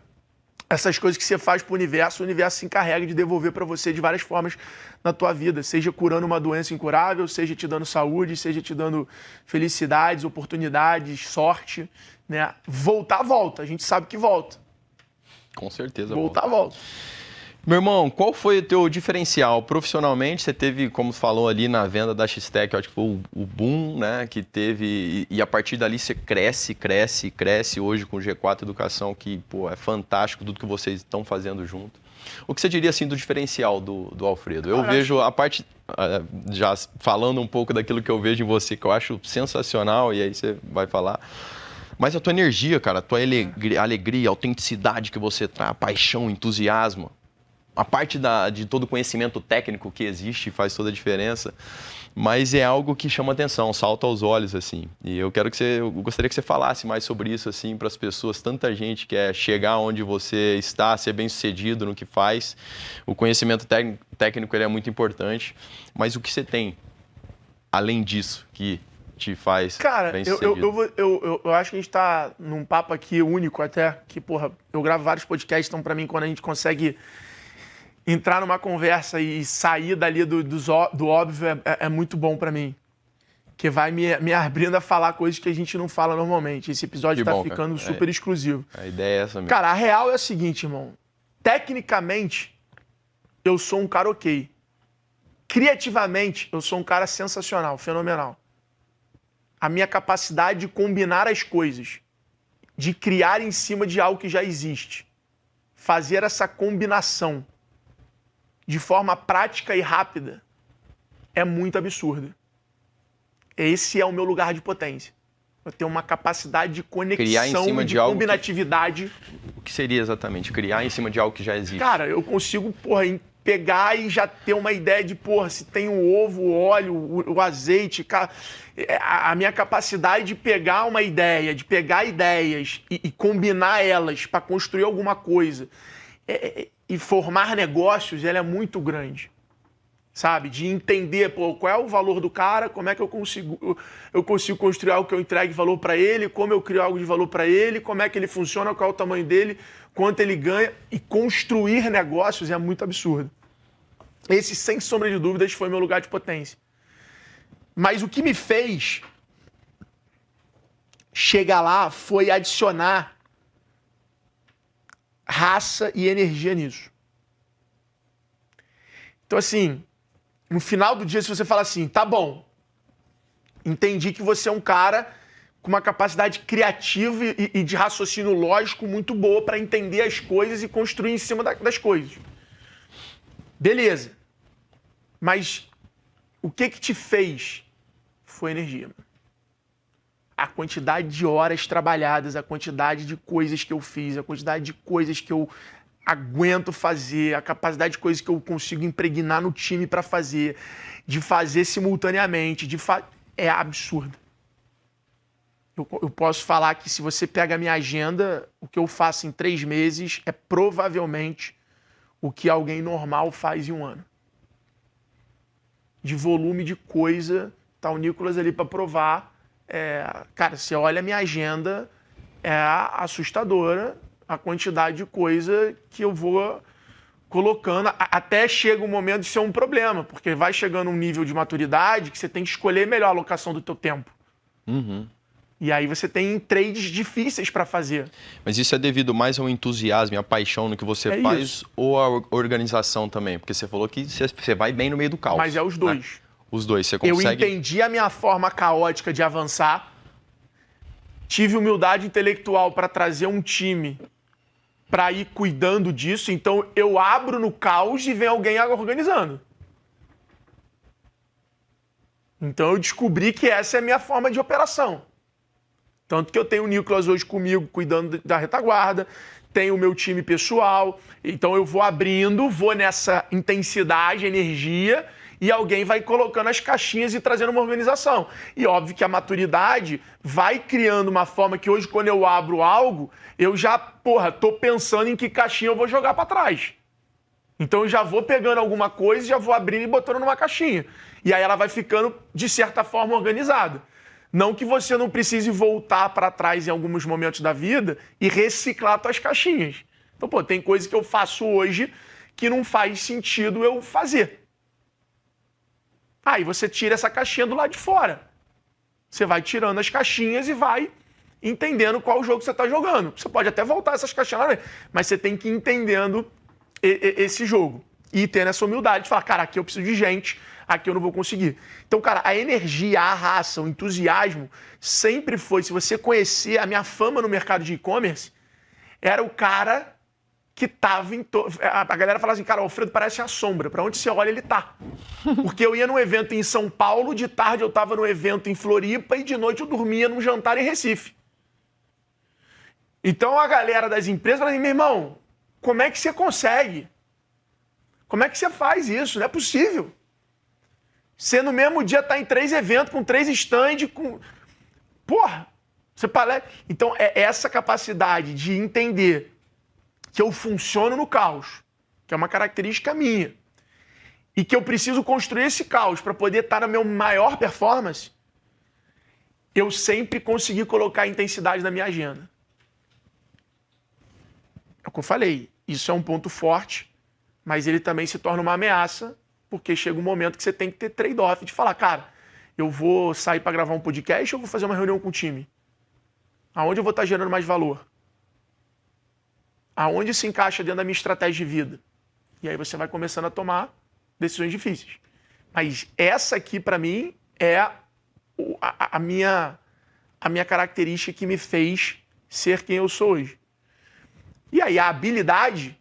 essas coisas que você faz pro universo, o universo se encarrega de devolver para você de várias formas na tua vida, seja curando uma doença incurável, seja te dando saúde, seja te dando felicidades, oportunidades, sorte, né? Volta, a gente sabe que volta. Com certeza volta. Meu irmão, qual foi o teu diferencial? Profissionalmente, você teve, como falou ali na venda da X-Tech, acho que foi o boom, né, que teve, e a partir dali você cresce hoje com o G4 Educação, que, pô, é fantástico tudo que vocês estão fazendo junto. O que você diria, assim, do diferencial do Alfredo? Eu vejo a parte, já falando um pouco daquilo que eu vejo em você, que eu acho sensacional, e aí você vai falar, mas a tua energia, cara, a tua alegria, a autenticidade que você traz, a paixão, o entusiasmo, a parte de todo o conhecimento técnico que existe faz toda a diferença, mas é algo que chama atenção, salta aos olhos, assim. E eu gostaria que você falasse mais sobre isso, assim, para as pessoas. Tanta gente quer chegar onde você está, ser bem-sucedido no que faz. O conhecimento técnico ele é muito importante, mas o que você tem, além disso, que te faz bem-sucedido? Eu acho que a gente está num papo aqui único até, que, porra, eu gravo vários podcasts, então, para mim, quando a gente consegue entrar numa conversa e sair dali do óbvio é muito bom pra mim. Que vai me abrindo a falar coisas que a gente não fala normalmente. Esse episódio tá ficando super exclusivo. A ideia é essa mesmo. Cara, a real é a seguinte, irmão. Tecnicamente, eu sou um cara ok. Criativamente, eu sou um cara sensacional, fenomenal. A minha capacidade de combinar as coisas, de criar em cima de algo que já existe, fazer essa combinação de forma prática e rápida, é muito absurda. Esse é o meu lugar de potência. Eu tenho uma capacidade de conexão e de combinatividade. O que seria exatamente? Criar em cima de algo que já existe? Cara, eu consigo, pegar e já ter uma ideia de, se tem o ovo, o óleo, o azeite. Cara, a minha capacidade de pegar uma ideia, de pegar ideias e combinar elas para construir alguma coisa e formar negócios, ela é muito grande. Sabe? De entender, qual é o valor do cara, como é que eu consigo construir algo que eu entregue valor para ele, como eu crio algo de valor para ele, como é que ele funciona, qual é o tamanho dele, quanto ele ganha. E construir negócios é muito absurdo. Esse, sem sombra de dúvidas, foi meu lugar de potência. Mas o que me fez chegar lá foi adicionar raça e energia nisso. Então, assim, no final do dia, se você fala assim, tá bom, entendi que você é um cara com uma capacidade criativa e de raciocínio lógico muito boa para entender as coisas e construir em cima das coisas. Beleza. Mas o que te fez foi energia. A quantidade de horas trabalhadas, a quantidade de coisas que eu fiz, a quantidade de coisas que eu aguento fazer, a capacidade de coisas que eu consigo impregnar no time para fazer, de fazer simultaneamente, é absurdo. Eu posso falar que se você pega a minha agenda, o que eu faço em 3 meses é provavelmente o que alguém normal faz em 1 ano. De volume de coisa, tá o Nicolas ali para provar. Cara, você olha a minha agenda, é assustadora a quantidade de coisa que eu vou colocando, até chega um momento de ser um problema, porque vai chegando um nível de maturidade que você tem que escolher melhor a alocação do teu tempo. Uhum. E aí você tem trades difíceis para fazer. Mas isso é devido mais ao entusiasmo e à paixão no que você faz isso. Ou à organização também? Porque você falou que você vai bem no meio do caos. Mas é os dois. Né? Os dois, você consegue... Eu entendi a minha forma caótica de avançar, tive humildade intelectual para trazer um time para ir cuidando disso, então eu abro no caos e vem alguém organizando. Então eu descobri que essa é a minha forma de operação. Tanto que eu tenho o Nicolas hoje comigo, cuidando da retaguarda, tenho o meu time pessoal, então eu vou abrindo, vou nessa intensidade, energia, e alguém vai colocando as caixinhas e trazendo uma organização. E óbvio que a maturidade vai criando uma forma que hoje, quando eu abro algo, eu já, tô pensando em que caixinha eu vou jogar para trás. Então eu já vou pegando alguma coisa e já vou abrindo e botando numa caixinha. E aí ela vai ficando, de certa forma, organizada. Não que você não precise voltar para trás em alguns momentos da vida e reciclar suas caixinhas. Então, tem coisa que eu faço hoje que não faz sentido eu fazer. Aí você tira essa caixinha do lado de fora. Você vai tirando as caixinhas e vai entendendo qual jogo você está jogando. Você pode até voltar essas caixinhas lá, mas você tem que ir entendendo esse jogo. E tendo essa humildade de falar, cara, aqui eu preciso de gente, aqui eu não vou conseguir. Então, cara, a energia, a raça, o entusiasmo sempre foi, se você conhecer a minha fama no mercado de e-commerce, era o cara que tava em... A galera fala assim, cara, o Alfredo parece a sombra. Pra onde você olha, ele tá. Porque eu ia num evento em São Paulo, de tarde eu tava num evento em Floripa e de noite eu dormia num jantar em Recife. Então a galera das empresas fala assim, meu irmão, como é que você consegue? Como é que você faz isso? Não é possível. Você no mesmo dia tá em 3 eventos, com 3 stands, com... Você palestra... Então é essa capacidade de entender que eu funciono no caos, que é uma característica minha, e que eu preciso construir esse caos para poder estar na minha maior performance, eu sempre consegui colocar a intensidade na minha agenda. É o que eu falei, isso é um ponto forte, mas ele também se torna uma ameaça, porque chega um momento que você tem que ter trade-off de falar, cara, eu vou sair para gravar um podcast ou vou fazer uma reunião com o time? Aonde eu vou estar gerando mais valor? Aonde se encaixa dentro da minha estratégia de vida? E aí você vai começando a tomar decisões difíceis. Mas essa aqui, para mim, é a minha característica que me fez ser quem eu sou hoje. E aí a habilidade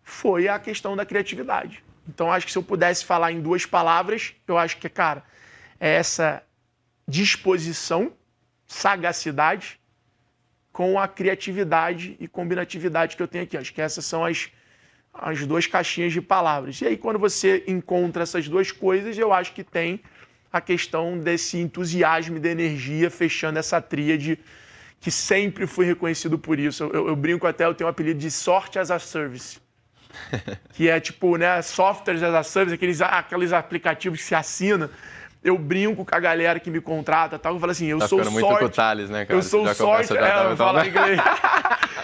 foi a questão da criatividade. Então acho que se eu pudesse falar em 2 palavras, eu acho que, cara, é essa disposição, sagacidade, com a criatividade e combinatividade que eu tenho aqui. Acho que essas são as 2 caixinhas de palavras. E aí quando você encontra essas 2 coisas, eu acho que tem a questão desse entusiasmo e da energia fechando essa tríade que sempre fui reconhecido por isso. Eu brinco até, eu tenho um apelido de sorte as a service. Que é tipo, né, softwares as a service, aqueles aplicativos que se assina. Eu brinco com a galera que me contrata, tal, eu falo assim, eu sou sorte. Muito com o Thales, né, cara? Eu sou sorte, eu falo inglês.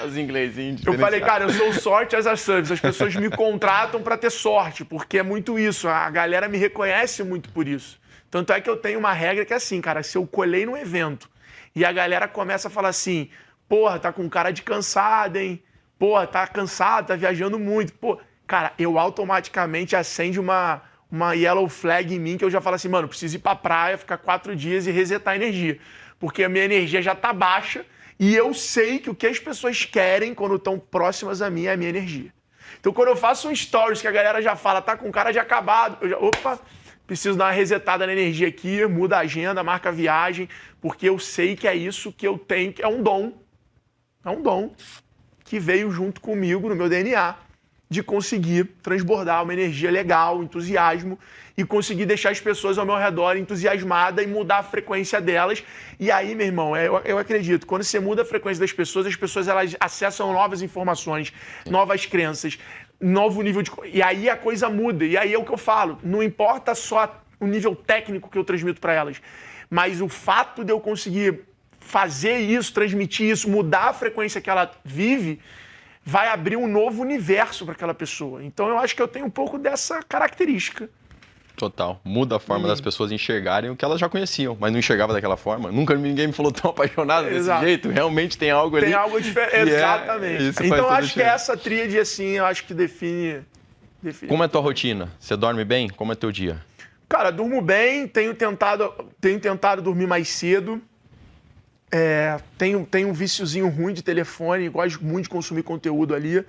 Os inglesinhos. Eu falei, cara, eu sou sorte as a service. As pessoas me contratam para ter sorte, porque é muito isso. A galera me reconhece muito por isso. Tanto é que eu tenho uma regra que é assim, cara, se eu colei num evento e a galera começa a falar assim, porra, tá com cara de cansado, hein? Porra, tá cansado, tá viajando muito. Pô, cara, eu automaticamente acende uma yellow flag em mim que eu já falo assim, mano, preciso ir pra praia, ficar 4 dias e resetar a energia. Porque a minha energia já tá baixa e eu sei que o que as pessoas querem quando estão próximas a mim é a minha energia. Então, quando eu faço um stories que a galera já fala, tá com cara de acabado, eu já, opa, preciso dar uma resetada na energia aqui, muda a agenda, marca a viagem, porque eu sei que é isso que eu tenho, que é um dom. É um dom que veio junto comigo no meu DNA, de conseguir transbordar uma energia legal, entusiasmo, e conseguir deixar as pessoas ao meu redor entusiasmadas e mudar a frequência delas. E aí, meu irmão, eu acredito, quando você muda a frequência das pessoas elas acessam novas informações, novas crenças, novo nível de... E aí a coisa muda. E aí é o que eu falo, não importa só o nível técnico que eu transmito para elas, mas o fato de eu conseguir fazer isso, transmitir isso, mudar a frequência que ela vive, vai abrir um novo universo para aquela pessoa. Então eu acho que eu tenho um pouco dessa característica. Total. Muda a forma das pessoas enxergarem o que elas já conheciam, mas não enxergava daquela forma. Nunca ninguém me falou tão apaixonado desse jeito. Realmente tem algo ali. Tem algo diferente. Exatamente. Então acho que essa tríade, assim, eu acho que define. Como é a tua rotina? Você dorme bem? Como é teu dia? Cara, durmo bem, tenho tentado dormir mais cedo. Tenho um viciozinho ruim de telefone, gosto muito de consumir conteúdo ali.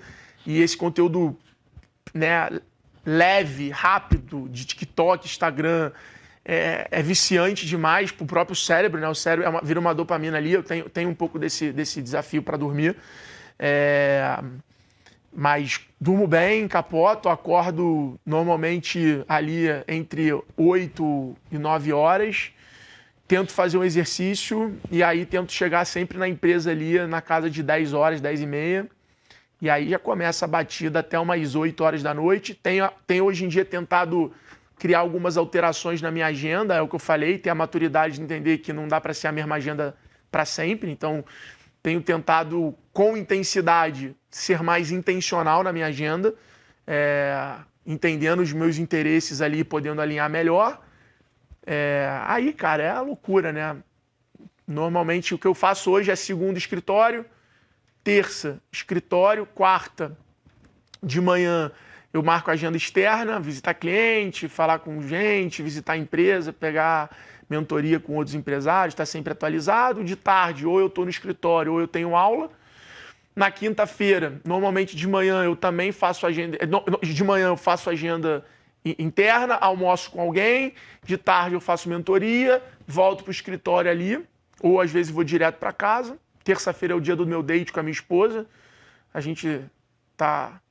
E esse conteúdo, né, leve, rápido, de TikTok, Instagram, é viciante demais pro próprio cérebro, né? O cérebro vira uma dopamina ali. Eu tenho um pouco desse desafio para dormir. Mas durmo bem, capoto, acordo normalmente ali entre 8 e 9 horas. Tento fazer um exercício e aí tento chegar sempre na empresa ali na casa de 10 horas, 10 e meia. E aí já começa a batida até umas 8 horas da noite. Tenho hoje em dia tentado criar algumas alterações na minha agenda, é o que eu falei, ter a maturidade de entender que não dá para ser a mesma agenda para sempre. Então, tenho tentado, com intensidade, ser mais intencional na minha agenda, entendendo os meus interesses ali, podendo alinhar melhor. Aí, cara, é a loucura, né? Normalmente, o que eu faço hoje é segunda, escritório, terça, escritório, quarta, de manhã, eu marco a agenda externa, visitar cliente, falar com gente, visitar a empresa, pegar mentoria com outros empresários, estar sempre atualizado. De tarde, ou eu estou no escritório, ou eu tenho aula. Na quinta-feira, normalmente de manhã, eu também faço agenda... De manhã eu faço agenda interna, almoço com alguém, de tarde eu faço mentoria, volto para o escritório ali, ou às vezes vou direto para casa. Terça-feira é o dia do meu date com a minha esposa. A gente tá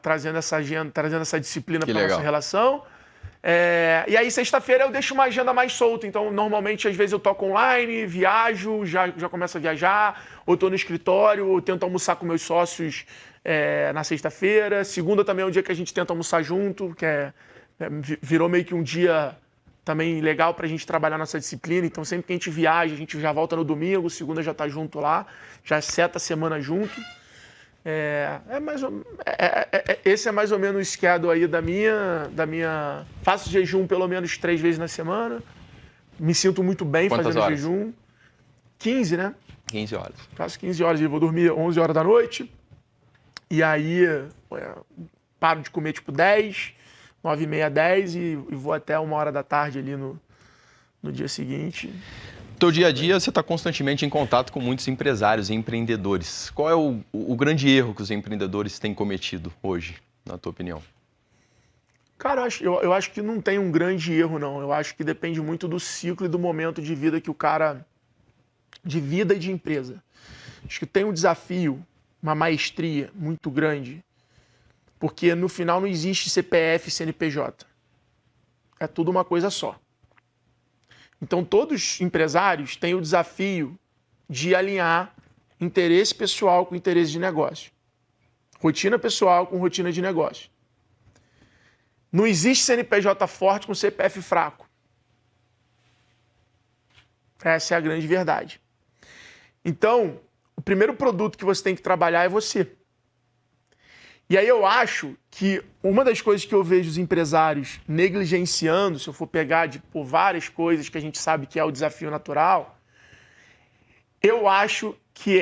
trazendo essa agenda, trazendo essa disciplina para nossa relação. E aí, sexta-feira, eu deixo uma agenda mais solta. Então, normalmente, às vezes eu toco online, viajo, já começo a viajar, ou estou no escritório, ou tento almoçar com meus sócios na sexta-feira. Segunda também é um dia que a gente tenta almoçar junto, que virou meio que um dia também legal para a gente trabalhar nossa disciplina. Então, sempre que a gente viaja, a gente já volta no domingo, segunda já está junto lá, já seta a semana junto. Esse é mais ou menos o schedule aí da minha... Faço jejum pelo menos 3 vezes na semana. Me sinto muito bem Quantas fazendo horas? jejum. 15, né? 15 horas. Faço 15 horas e vou dormir 11 horas da noite. E aí paro de comer tipo 10, 9h30, 10 e vou até 1h da tarde ali no dia seguinte. Teu dia a dia, você está constantemente em contato com muitos empresários e empreendedores. Qual é o grande erro que os empreendedores têm cometido hoje, na tua opinião? Cara, eu acho que não tem um grande erro, não. Eu acho que depende muito do ciclo e do momento de vida que o cara... De vida e de empresa. Acho que tem um desafio, uma maestria muito grande, porque no final não existe CPF e CNPJ. É tudo uma coisa só. Então todos os empresários têm o desafio de alinhar interesse pessoal com interesse de negócio. Rotina pessoal com rotina de negócio. Não existe CNPJ forte com CPF fraco. Essa é a grande verdade. Então, o primeiro produto que você tem que trabalhar é você. E aí eu acho que uma das coisas que eu vejo os empresários negligenciando, se eu for pegar por várias coisas que a gente sabe que é o desafio natural, eu acho que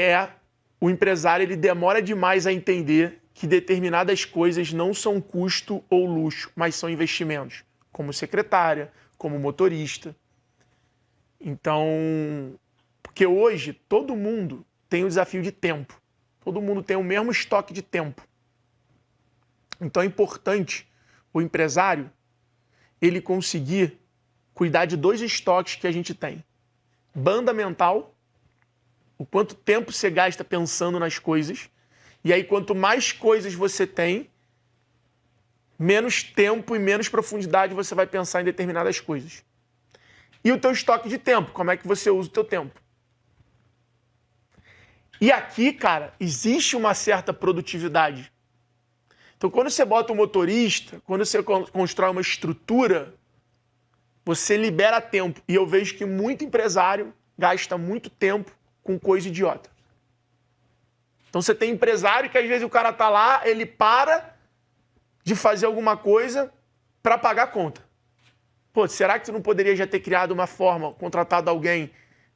o empresário ele demora demais a entender que determinadas coisas não são custo ou luxo, mas são investimentos, como secretária, como motorista. Então, porque hoje todo mundo tem o desafio de tempo. Todo mundo tem o mesmo estoque de tempo. Então é importante o empresário ele conseguir cuidar de 2 estoques que a gente tem. Banda mental, o quanto tempo você gasta pensando nas coisas. E aí quanto mais coisas você tem, menos tempo e menos profundidade você vai pensar em determinadas coisas. E o teu estoque de tempo, como é que você usa o teu tempo? E aqui, cara, existe uma certa produtividade. Então, quando você bota um motorista, quando você constrói uma estrutura, você libera tempo. E eu vejo que muito empresário gasta muito tempo com coisa idiota. Então, você tem empresário que às vezes o cara tá lá, ele para de fazer alguma coisa para pagar a conta. Pô, será que tu não poderia já ter criado uma forma, contratado alguém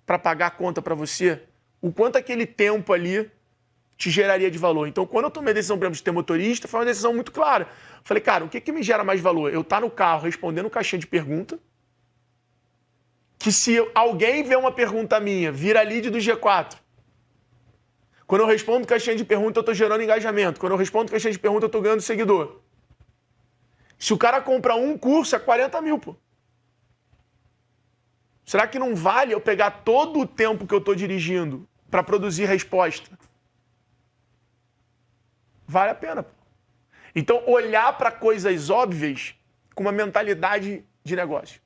para pagar a conta para você? O quanto aquele tempo ali te geraria de valor. Então, quando eu tomei a decisão, por exemplo, de ter motorista, foi uma decisão muito clara. Falei, cara, o que me gera mais valor? Eu estar no carro respondendo caixinha de pergunta, que se alguém vê uma pergunta minha, vira lead do G4. Quando eu respondo caixinha de pergunta, eu estou gerando engajamento. Quando eu respondo caixinha de pergunta, eu estou ganhando seguidor. Se o cara compra um curso, é 40 mil, pô. Será que não vale eu pegar todo o tempo que eu estou dirigindo para produzir resposta? Vale a pena, pô. Então, olhar para coisas óbvias com uma mentalidade de negócio.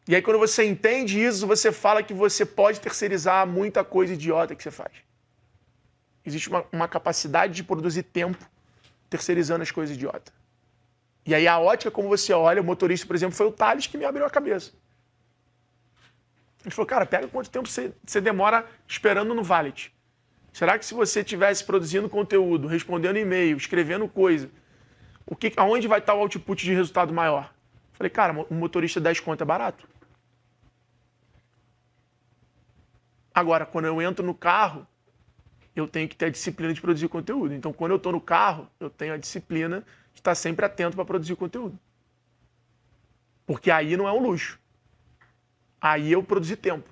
E aí, quando você entende isso, você fala que você pode terceirizar muita coisa idiota que você faz. Existe uma capacidade de produzir tempo terceirizando as coisas idiotas. E aí, a ótica, como você olha, o motorista, por exemplo, foi o Thales que me abriu a cabeça. Ele falou, cara, pega quanto tempo você demora esperando no valet. Será que se você estivesse produzindo conteúdo, respondendo e-mail, escrevendo coisa, aonde vai estar o output de resultado maior? Falei, cara, um motorista 10 conto é barato. Agora, quando eu entro no carro, eu tenho que ter a disciplina de produzir conteúdo. Então, quando eu estou no carro, eu tenho a disciplina de estar sempre atento para produzir conteúdo. Porque aí não é um luxo. Aí eu produzi tempo.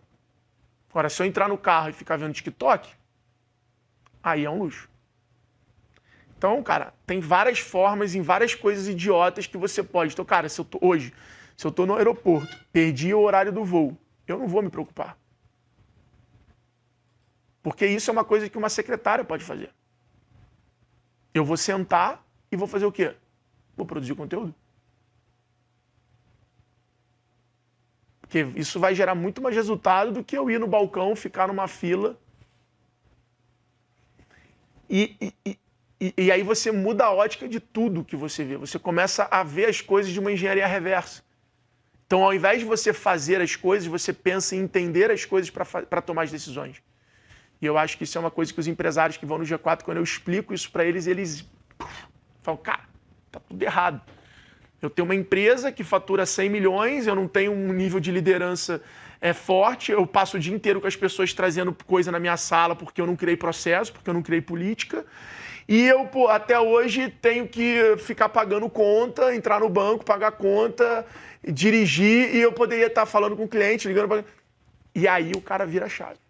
Agora, se eu entrar no carro e ficar vendo TikTok, aí é um luxo. Então, cara, tem várias formas em várias coisas idiotas que você pode. Então, cara, se eu tô no aeroporto, perdi o horário do voo, eu não vou me preocupar. Porque isso é uma coisa que uma secretária pode fazer. Eu vou sentar e vou fazer o quê? Vou produzir conteúdo. Porque isso vai gerar muito mais resultado do que eu ir no balcão, ficar numa fila. E aí você muda a ótica de tudo que você vê. Você começa a ver as coisas de uma engenharia reversa. Então, ao invés de você fazer as coisas, você pensa em entender as coisas para tomar as decisões. E eu acho que isso é uma coisa que os empresários que vão no G4, quando eu explico isso para eles, eles falam, cara, tá tudo errado. Eu tenho uma empresa que fatura 100 milhões, eu não tenho um nível de liderança forte, eu passo o dia inteiro com as pessoas trazendo coisa na minha sala porque eu não criei processo, porque eu não criei política. E eu, pô, até hoje, tenho que ficar pagando conta, entrar no banco, pagar conta, dirigir, e eu poderia estar falando com o cliente, ligando para... E aí o cara vira a chave.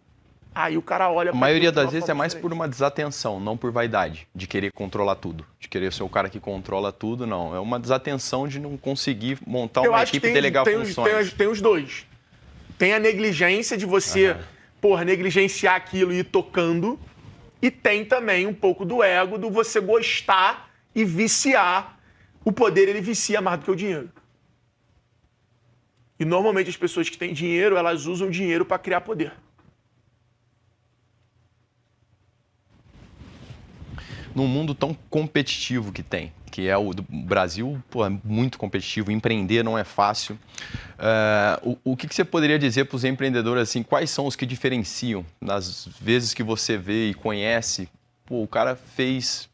Aí o cara olha... A maioria das vezes é mais por uma desatenção, não por vaidade, de querer controlar tudo. De querer ser o cara que controla tudo, não. É uma desatenção de não conseguir montar uma equipe e delegar funções. Tem os dois. Tem a negligência de você, negligenciar aquilo e ir tocando. E tem também um pouco do ego, do você gostar e viciar. O poder, ele vicia mais do que o dinheiro. E normalmente as pessoas que têm dinheiro, elas usam o dinheiro para criar poder. Num mundo tão competitivo que é o do Brasil, pô, é muito competitivo, empreender não é fácil. O que você poderia dizer para os empreendedores, assim, quais são os que diferenciam? Nas vezes que você vê e conhece, pô, o cara fez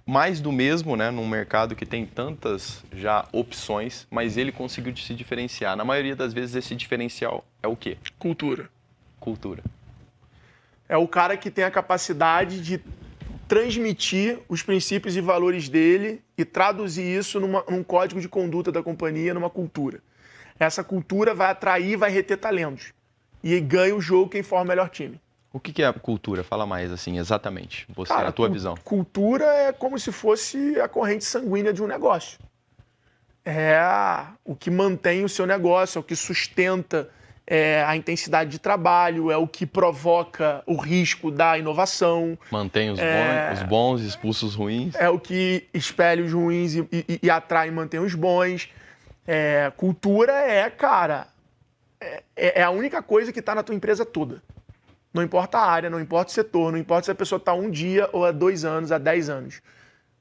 mais do mesmo, né, num mercado que tem tantas já opções, mas ele conseguiu se diferenciar. Na maioria das vezes esse diferencial é o quê? Cultura. Cultura. É o cara que tem a capacidade de transmitir os princípios e valores dele e traduzir isso num código de conduta da companhia, numa cultura. Essa cultura vai atrair, vai reter talentos. E ganha o jogo quem for o melhor time. O que é a cultura? Fala mais, assim, exatamente. Você, a tua visão. Cultura é como se fosse a corrente sanguínea de um negócio. É o que mantém o seu negócio, é o que sustenta a intensidade de trabalho, é o que provoca o risco da inovação. Mantém os bons, expulsa os ruins. É o que espelha os ruins e atrai e mantém os bons. Cultura cara, é a única coisa que está na tua empresa toda. Não importa a área, não importa o setor, não importa se a pessoa está 1 dia ou há 2 anos, há 10 anos.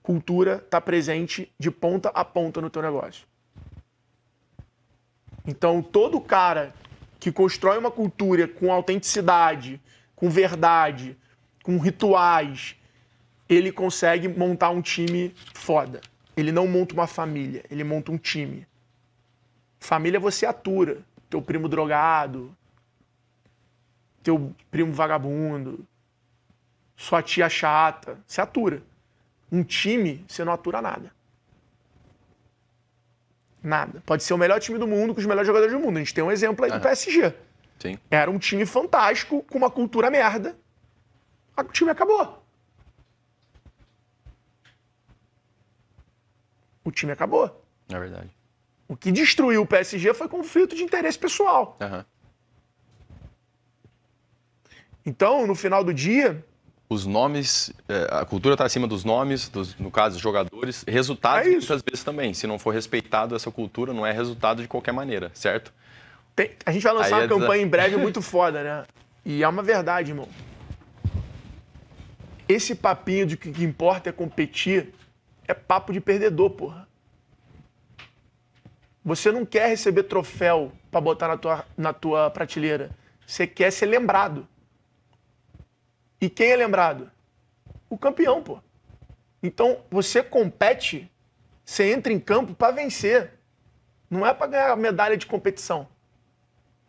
Cultura está presente de ponta a ponta no teu negócio. Então, todo cara que constrói uma cultura com autenticidade, com verdade, com rituais, ele consegue montar um time foda. Ele não monta uma família, ele monta um time. Família você atura. Teu primo drogado, teu primo vagabundo, sua tia chata, você atura. Um time, você não atura nada. Nada. Pode ser o melhor time do mundo, com os melhores jogadores do mundo. A gente tem um exemplo aí do PSG. Sim. Era um time fantástico, com uma cultura merda. O time acabou. O time acabou. É verdade. O que destruiu o PSG foi conflito de interesse pessoal. Uhum. Então, no final do dia... Os nomes, a cultura está acima dos nomes, no caso, dos jogadores. Resultados, muitas vezes também. Se não for respeitado essa cultura, não é resultado de qualquer maneira, certo? A gente vai lançar uma campanha em breve muito foda, né? E é uma verdade, irmão. Esse papinho de que o que importa é competir é papo de perdedor, porra. Você não quer receber troféu pra botar na tua prateleira. Você quer ser lembrado. E quem é lembrado? O campeão, pô. Então, você compete, você entra em campo pra vencer. Não é pra ganhar medalha de competição.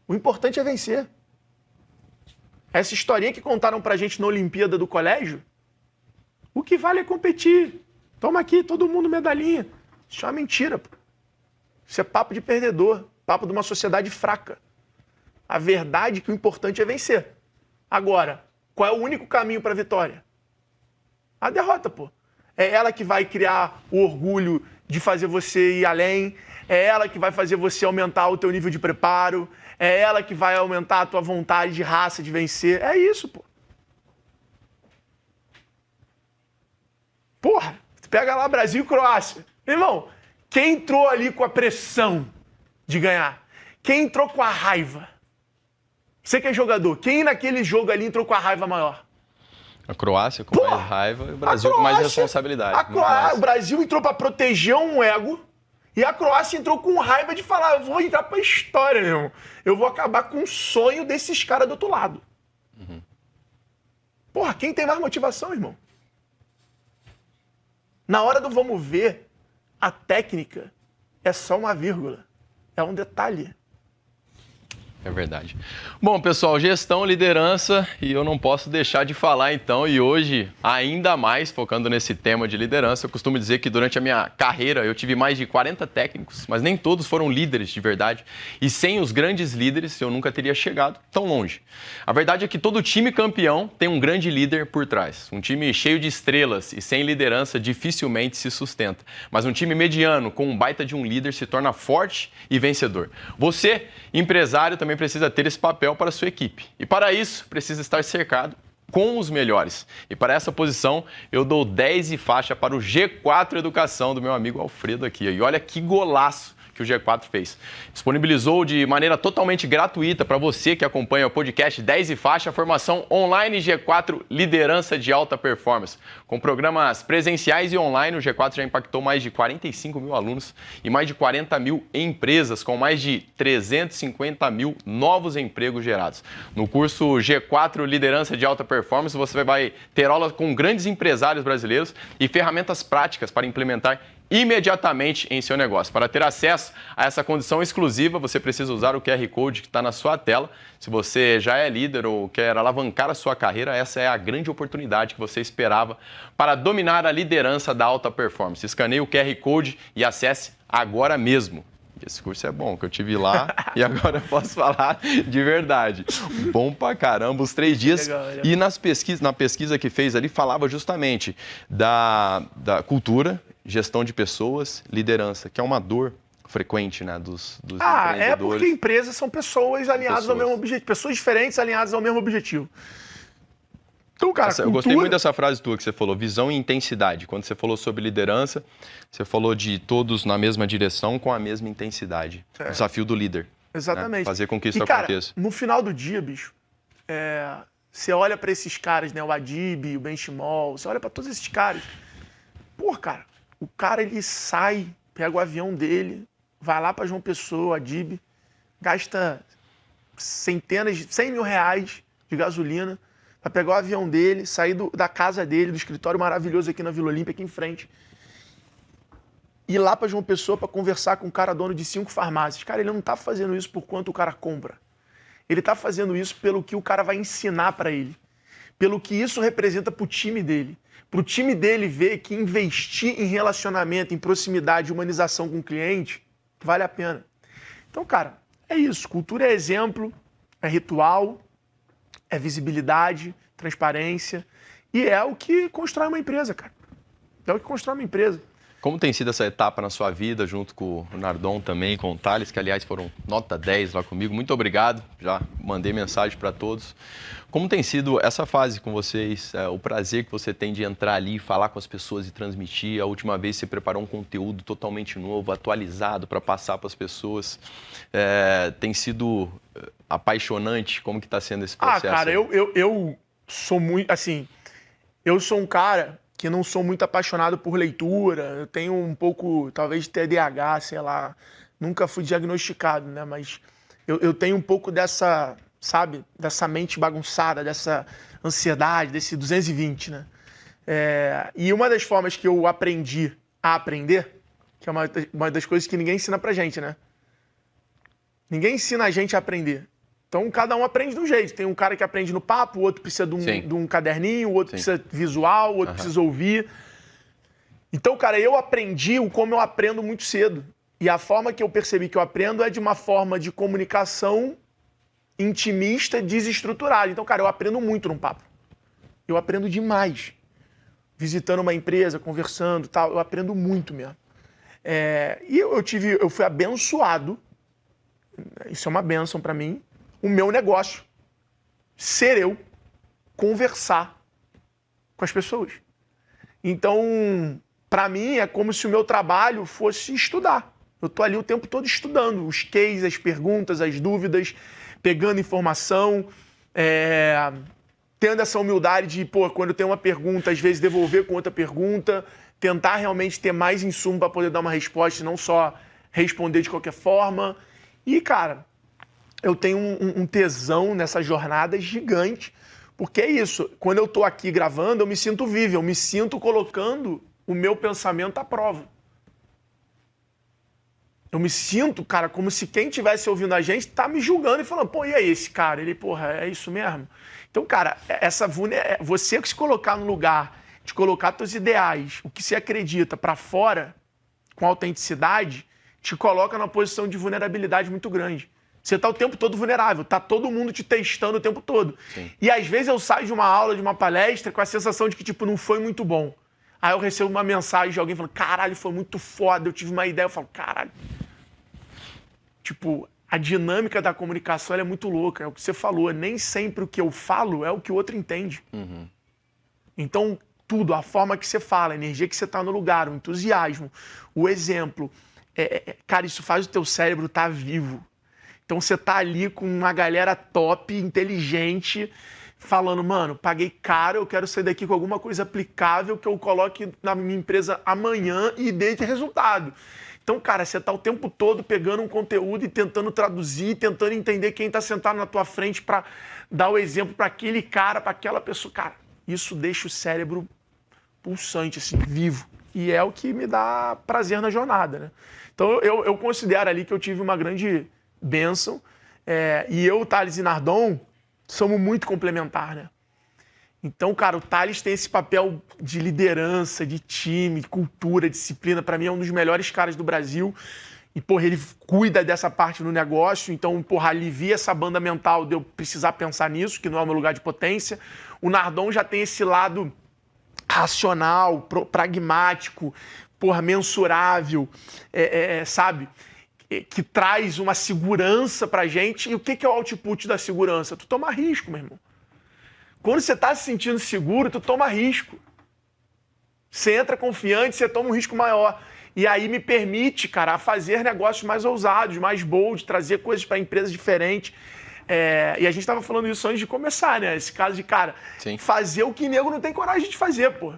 O importante é vencer. Essa historinha que contaram pra gente na Olimpíada do colégio, o que vale é competir. Toma aqui, todo mundo medalhinha. Isso é uma mentira, pô. Isso é papo de perdedor, papo de uma sociedade fraca. A verdade é que o importante é vencer. Agora, qual é o único caminho para a vitória? A derrota, pô. É ela que vai criar o orgulho de fazer você ir além, é ela que vai fazer você aumentar o teu nível de preparo, é ela que vai aumentar a tua vontade de raça, de vencer. É isso, pô. Porra, pega lá Brasil e Croácia. Irmão, quem entrou ali com a pressão de ganhar? Quem entrou com a raiva? Você que é jogador, quem naquele jogo ali entrou com a raiva maior? A Croácia com mais raiva e o Brasil com mais responsabilidade. O Brasil entrou para proteger um ego e a Croácia entrou com raiva de falar, eu vou entrar pra história, meu irmão. Eu vou acabar com o sonho desses caras do outro lado. Uhum. Porra, quem tem mais motivação, irmão? Na hora do vamos ver, a técnica é só uma vírgula. É um detalhe. É verdade. Bom, pessoal, gestão, liderança, e eu não posso deixar de falar então, e hoje, ainda mais focando nesse tema de liderança, eu costumo dizer que durante a minha carreira eu tive mais de 40 técnicos, mas nem todos foram líderes de verdade, e sem os grandes líderes eu nunca teria chegado tão longe. A verdade é que todo time campeão tem um grande líder por trás. Um time cheio de estrelas e sem liderança dificilmente se sustenta, mas um time mediano com um baita de um líder se torna forte e vencedor. Você, empresário, também precisa ter esse papel para a sua equipe. E para isso, precisa estar cercado com os melhores. E para essa posição, eu dou 10 e faixa para o G4 Educação do meu amigo Alfredo aqui. E olha que golaço que o G4 fez. Disponibilizou de maneira totalmente gratuita para você que acompanha o podcast 10 e faixa, a formação online G4 Liderança de Alta Performance. Com programas presenciais e online, o G4 já impactou mais de 45 mil alunos e mais de 40 mil empresas, com mais de 350 mil novos empregos gerados. No curso G4 Liderança de Alta Performance, você vai ter aulas com grandes empresários brasileiros e ferramentas práticas para implementar imediatamente em seu negócio. Para ter acesso a essa condição exclusiva, você precisa usar o QR Code que está na sua tela. Se você já é líder ou quer alavancar a sua carreira, essa é a grande oportunidade que você esperava para dominar a liderança da alta performance. Escaneie o QR Code e acesse agora mesmo. Esse curso é bom, que eu tive lá e agora eu posso falar de verdade. Bom pra caramba, os 3 dias. Legal. E na pesquisa que fez ali, falava justamente da cultura, gestão de pessoas, liderança, que é uma dor frequente, né, dos empreendedores. É porque empresas são pessoas alinhadas ao mesmo objetivo, pessoas diferentes alinhadas ao mesmo objetivo. Então, cara, eu gostei muito dessa frase tua que você falou, visão e intensidade. Quando você falou sobre liderança, você falou de todos na mesma direção com a mesma intensidade. O desafio do líder. Exatamente. Né? Fazer com que isso aconteça. No final do dia, bicho, você olha pra esses caras, né, o Adib, o Benchimol, você olha pra todos esses caras. Pô, cara, o cara ele sai, pega o avião dele, vai lá pra João Pessoa, Adib, gasta 100 mil reais de gasolina, para pegar o avião dele, sair da casa dele, do escritório maravilhoso aqui na Vila Olímpia, aqui em frente, ir lá para João Pessoa para conversar com um cara dono de 5 farmácias. Cara, ele não tá fazendo isso por quanto o cara compra. Ele tá fazendo isso pelo que o cara vai ensinar para ele, pelo que isso representa pro time dele. Pro time dele ver que investir em relacionamento, em proximidade, humanização com o cliente, vale a pena. Então, cara, é isso. Cultura é exemplo, é ritual, é visibilidade, transparência, e é o que constrói uma empresa, cara. É o que constrói uma empresa. Como tem sido essa etapa na sua vida, junto com o Nardon também, com o Thales, que aliás foram nota 10 lá comigo. Muito obrigado, já mandei mensagem para todos. Como tem sido essa fase com vocês, o prazer que você tem de entrar ali, falar com as pessoas e transmitir? A última vez você preparou um conteúdo totalmente novo, atualizado para passar para as pessoas. Tem sido apaixonante? Como que está sendo esse processo? Cara, eu sou muito, assim, eu sou um cara que não sou muito apaixonado por leitura, eu tenho um pouco, talvez, de TDAH, sei lá, nunca fui diagnosticado, né, mas eu tenho um pouco dessa, sabe, dessa mente bagunçada, dessa ansiedade, desse 220, né, e uma das formas que eu aprendi a aprender, que é uma das coisas que ninguém ensina pra gente, né, ninguém ensina a gente a aprender. Então, cada um aprende de um jeito. Tem um cara que aprende no papo, o outro precisa de um caderninho, o outro precisa visual, o outro precisa ouvir. Então, cara, eu aprendi como eu aprendo muito cedo. E a forma que eu percebi que eu aprendo é de uma forma de comunicação intimista, desestruturada. Então, cara, eu aprendo muito num papo. Eu aprendo demais. Visitando uma empresa, conversando e tal, eu aprendo muito mesmo. E eu fui abençoado, isso é uma bênção pra mim, o meu negócio ser eu conversar com as pessoas. Então, para mim, é como se o meu trabalho fosse estudar. Eu tô ali o tempo todo estudando os cases, as perguntas, as dúvidas, pegando informação, tendo essa humildade de, quando tem uma pergunta, às vezes devolver com outra pergunta, tentar realmente ter mais insumo para poder dar uma resposta e não só responder de qualquer forma. E, cara, eu tenho um tesão nessa jornada gigante, Porque é isso, quando eu tô aqui gravando, eu me sinto vivo, eu me sinto colocando o meu pensamento à prova. Eu me sinto, cara, como se quem estivesse ouvindo a gente tá me julgando e falando, pô, e aí esse cara? Ele, porra, é isso mesmo? Então, cara, você que se colocar no lugar de colocar teus ideais, o que você acredita pra fora, com autenticidade, te coloca numa posição de vulnerabilidade muito grande. Você tá o tempo todo vulnerável, tá todo mundo te testando o tempo todo. Sim. E às vezes eu saio de uma aula, de uma palestra, com a sensação de que, tipo, não foi muito bom. Aí eu recebo uma mensagem de alguém falando, caralho, foi muito foda, eu tive uma ideia, eu falo, caralho. Tipo, a dinâmica da comunicação ela é muito louca, é o que você falou, nem sempre o que eu falo é o que o outro entende. Então, tudo, a forma que você fala, a energia que você tá no lugar, o entusiasmo, o exemplo, cara, isso faz o teu cérebro estar vivo. Então você tá ali com uma galera top, inteligente, falando, mano, paguei caro, eu quero sair daqui com alguma coisa aplicável que eu coloque na minha empresa amanhã e dê resultado. Então, cara, você tá o tempo todo pegando um conteúdo e tentando traduzir, tentando entender quem tá sentado na tua frente para dar o exemplo para aquele cara, para aquela pessoa. Cara, isso deixa o cérebro pulsante, assim, vivo. E é o que me dá prazer na jornada, né? Então, eu considero ali que eu tive uma grande bênção. E eu, Thales e Nardon, somos muito complementares, né? Então, cara, o Thales tem esse papel de liderança, de time, de cultura, disciplina. Para mim, é um dos melhores caras do Brasil. E, porra, ele cuida dessa parte do negócio. Então, porra, alivia essa banda mental de eu precisar pensar nisso, que não é o meu lugar de potência. O Nardon já tem esse lado racional, pragmático, porra, mensurável, sabe? Que traz uma segurança pra gente. E o que é o output da segurança? Tu toma risco, meu irmão. Quando você tá se sentindo seguro, tu toma risco. Você entra confiante, você toma um risco maior. E aí me permite, cara, fazer negócios mais ousados, mais bold, trazer coisas para empresas diferentes. E a gente tava falando isso antes de começar, né? Esse caso de, cara, Sim. fazer o que nego não tem coragem de fazer, pô.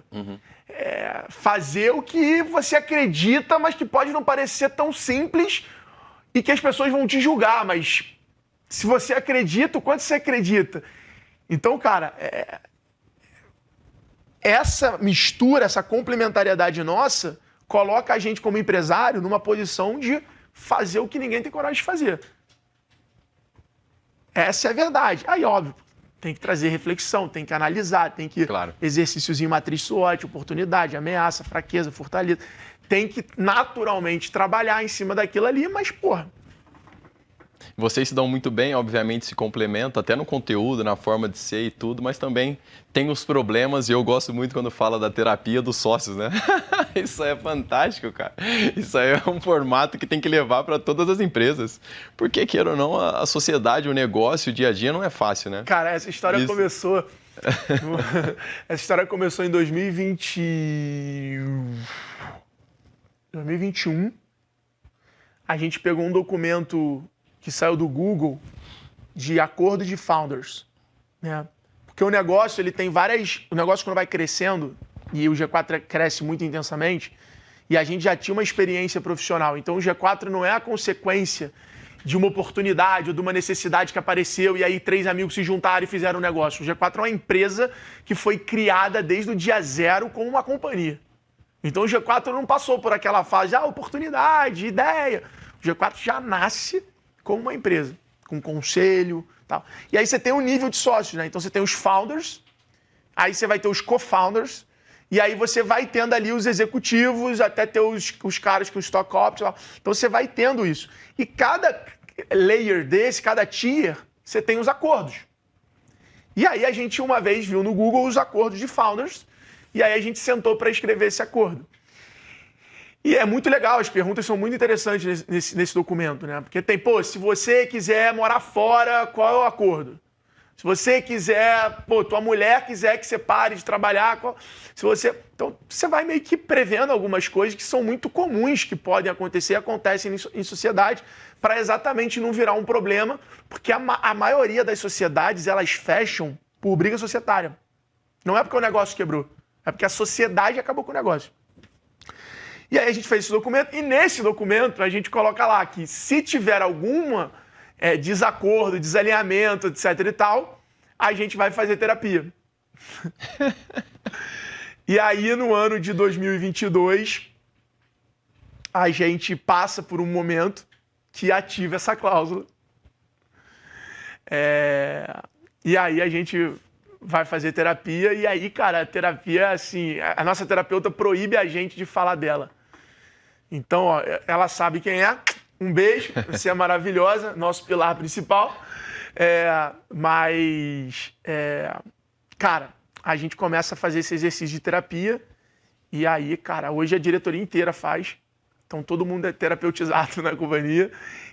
Fazer o que você acredita, mas que pode não parecer tão simples e que as pessoas vão te julgar, mas se você acredita, o quanto você acredita? Então, cara, essa mistura, essa complementariedade nossa, coloca a gente como empresário numa posição de fazer o que ninguém tem coragem de fazer. Essa é a verdade. Aí, óbvio, tem que trazer reflexão, tem que analisar, tem que... Claro. Exercíciozinho matriz SWOT, oportunidade, ameaça, fraqueza, fortaleza. Tem que naturalmente trabalhar em cima daquilo ali, mas, porra... Vocês se dão muito bem, obviamente se complementam, até no conteúdo, na forma de ser e tudo, mas também tem os problemas e eu gosto muito quando fala da terapia dos sócios, né? Isso é fantástico, cara. Isso aí é um formato que tem que levar para todas as empresas. Porque, queira ou não, a sociedade, o negócio, o dia a dia não é fácil, né? Cara, essa história começou... Essa história começou em 2021. A gente pegou um documento que saiu do Google de acordo de founders, né? Porque o negócio, ele tem várias... O negócio, quando vai crescendo, e o G4 cresce muito intensamente, e a gente já tinha uma experiência profissional. Então, o G4 não é a consequência de uma oportunidade ou de uma necessidade que apareceu e aí 3 amigos se juntaram e fizeram um negócio. O G4 é uma empresa que foi criada desde o dia 0 como uma companhia. Então, o G4 não passou por aquela fase de oportunidade, ideia. O G4 já nasce como uma empresa, com conselho e tal. E aí você tem um nível de sócios, né? Então você tem os founders, aí você vai ter os co-founders, e aí você vai tendo ali os executivos, até ter os caras com stock options. Então você vai tendo isso. E cada layer desse, cada tier, você tem os acordos. E aí a gente uma vez viu no Google os acordos de founders, e aí a gente sentou para escrever esse acordo. E é muito legal, as perguntas são muito interessantes nesse documento, né? Porque tem, pô, se você quiser morar fora, qual é o acordo? Se você quiser, pô, tua mulher quiser que você pare de trabalhar, então você vai meio que prevendo algumas coisas que são muito comuns que podem acontecer, acontecem em sociedade, para exatamente não virar um problema, porque a maioria das sociedades, elas fecham por briga societária. Não é porque o negócio quebrou, é porque a sociedade acabou com o negócio. E aí a gente fez esse documento, e nesse documento a gente coloca lá que se tiver alguma desacordo, desalinhamento, etc e tal, a gente vai fazer terapia. E aí, no ano de 2022, a gente passa por um momento que ativa essa cláusula. E aí a gente vai fazer terapia, e aí, cara, a terapia, assim, a nossa terapeuta proíbe a gente de falar dela. Então, ó, ela sabe quem é. Um beijo, você é maravilhosa, nosso pilar principal. Cara, a gente começa a fazer esse exercício de terapia, e aí, cara, hoje a diretoria inteira faz. Então, todo mundo é terapeutizado na companhia.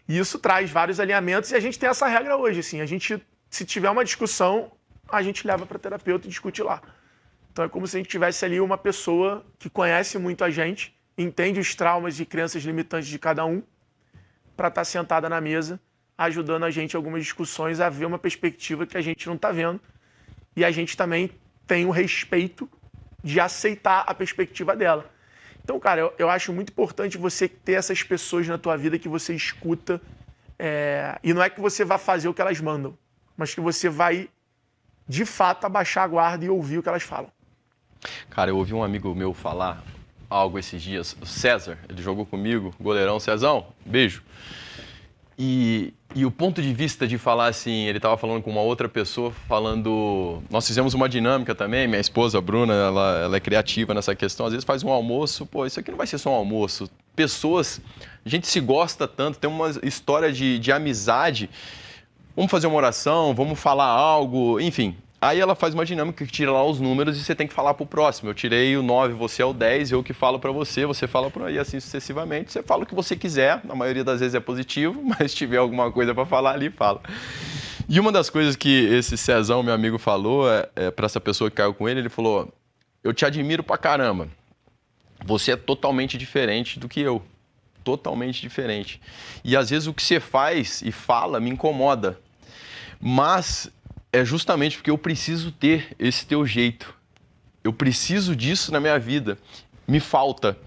E isso traz vários alinhamentos. E a gente tem essa regra hoje, assim. A gente, se tiver uma discussão, a gente leva para terapeuta e discute lá. Então, é como se a gente tivesse ali uma pessoa que conhece muito a gente, entende os traumas e crenças limitantes de cada um, para estar sentada na mesa, ajudando a gente em algumas discussões a ver uma perspectiva que a gente não está vendo. E a gente também tem o respeito de aceitar a perspectiva dela. Então, cara, eu acho muito importante você ter essas pessoas na tua vida que você escuta, e não é que você vai fazer o que elas mandam, mas que você vai, de fato, abaixar a guarda e ouvir o que elas falam. Cara, eu ouvi um amigo meu falar algo esses dias, o César, ele jogou comigo, goleirão. Cezão, beijo. E o ponto de vista de falar assim, ele estava falando com uma outra pessoa, falando... Nós fizemos uma dinâmica também, minha esposa, a Bruna, ela é criativa nessa questão. Às vezes faz um almoço, pô, isso aqui não vai ser só um almoço. Pessoas, a gente se gosta tanto, tem uma história de amizade. Vamos fazer uma oração, vamos falar algo, enfim. Aí ela faz uma dinâmica que tira lá os números e você tem que falar pro próximo. Eu tirei o 9, você é o 10, eu que falo para você, você fala por aí, assim sucessivamente. Você fala o que você quiser, na maioria das vezes é positivo, mas se tiver alguma coisa para falar ali, fala. E uma das coisas que esse Cezão, meu amigo, falou para essa pessoa que caiu com ele falou: eu te admiro pra caramba, você é totalmente diferente do que eu, totalmente diferente. E às vezes o que você faz e fala me incomoda, mas... é justamente porque eu preciso ter esse teu jeito. Eu preciso disso na minha vida. Me falta.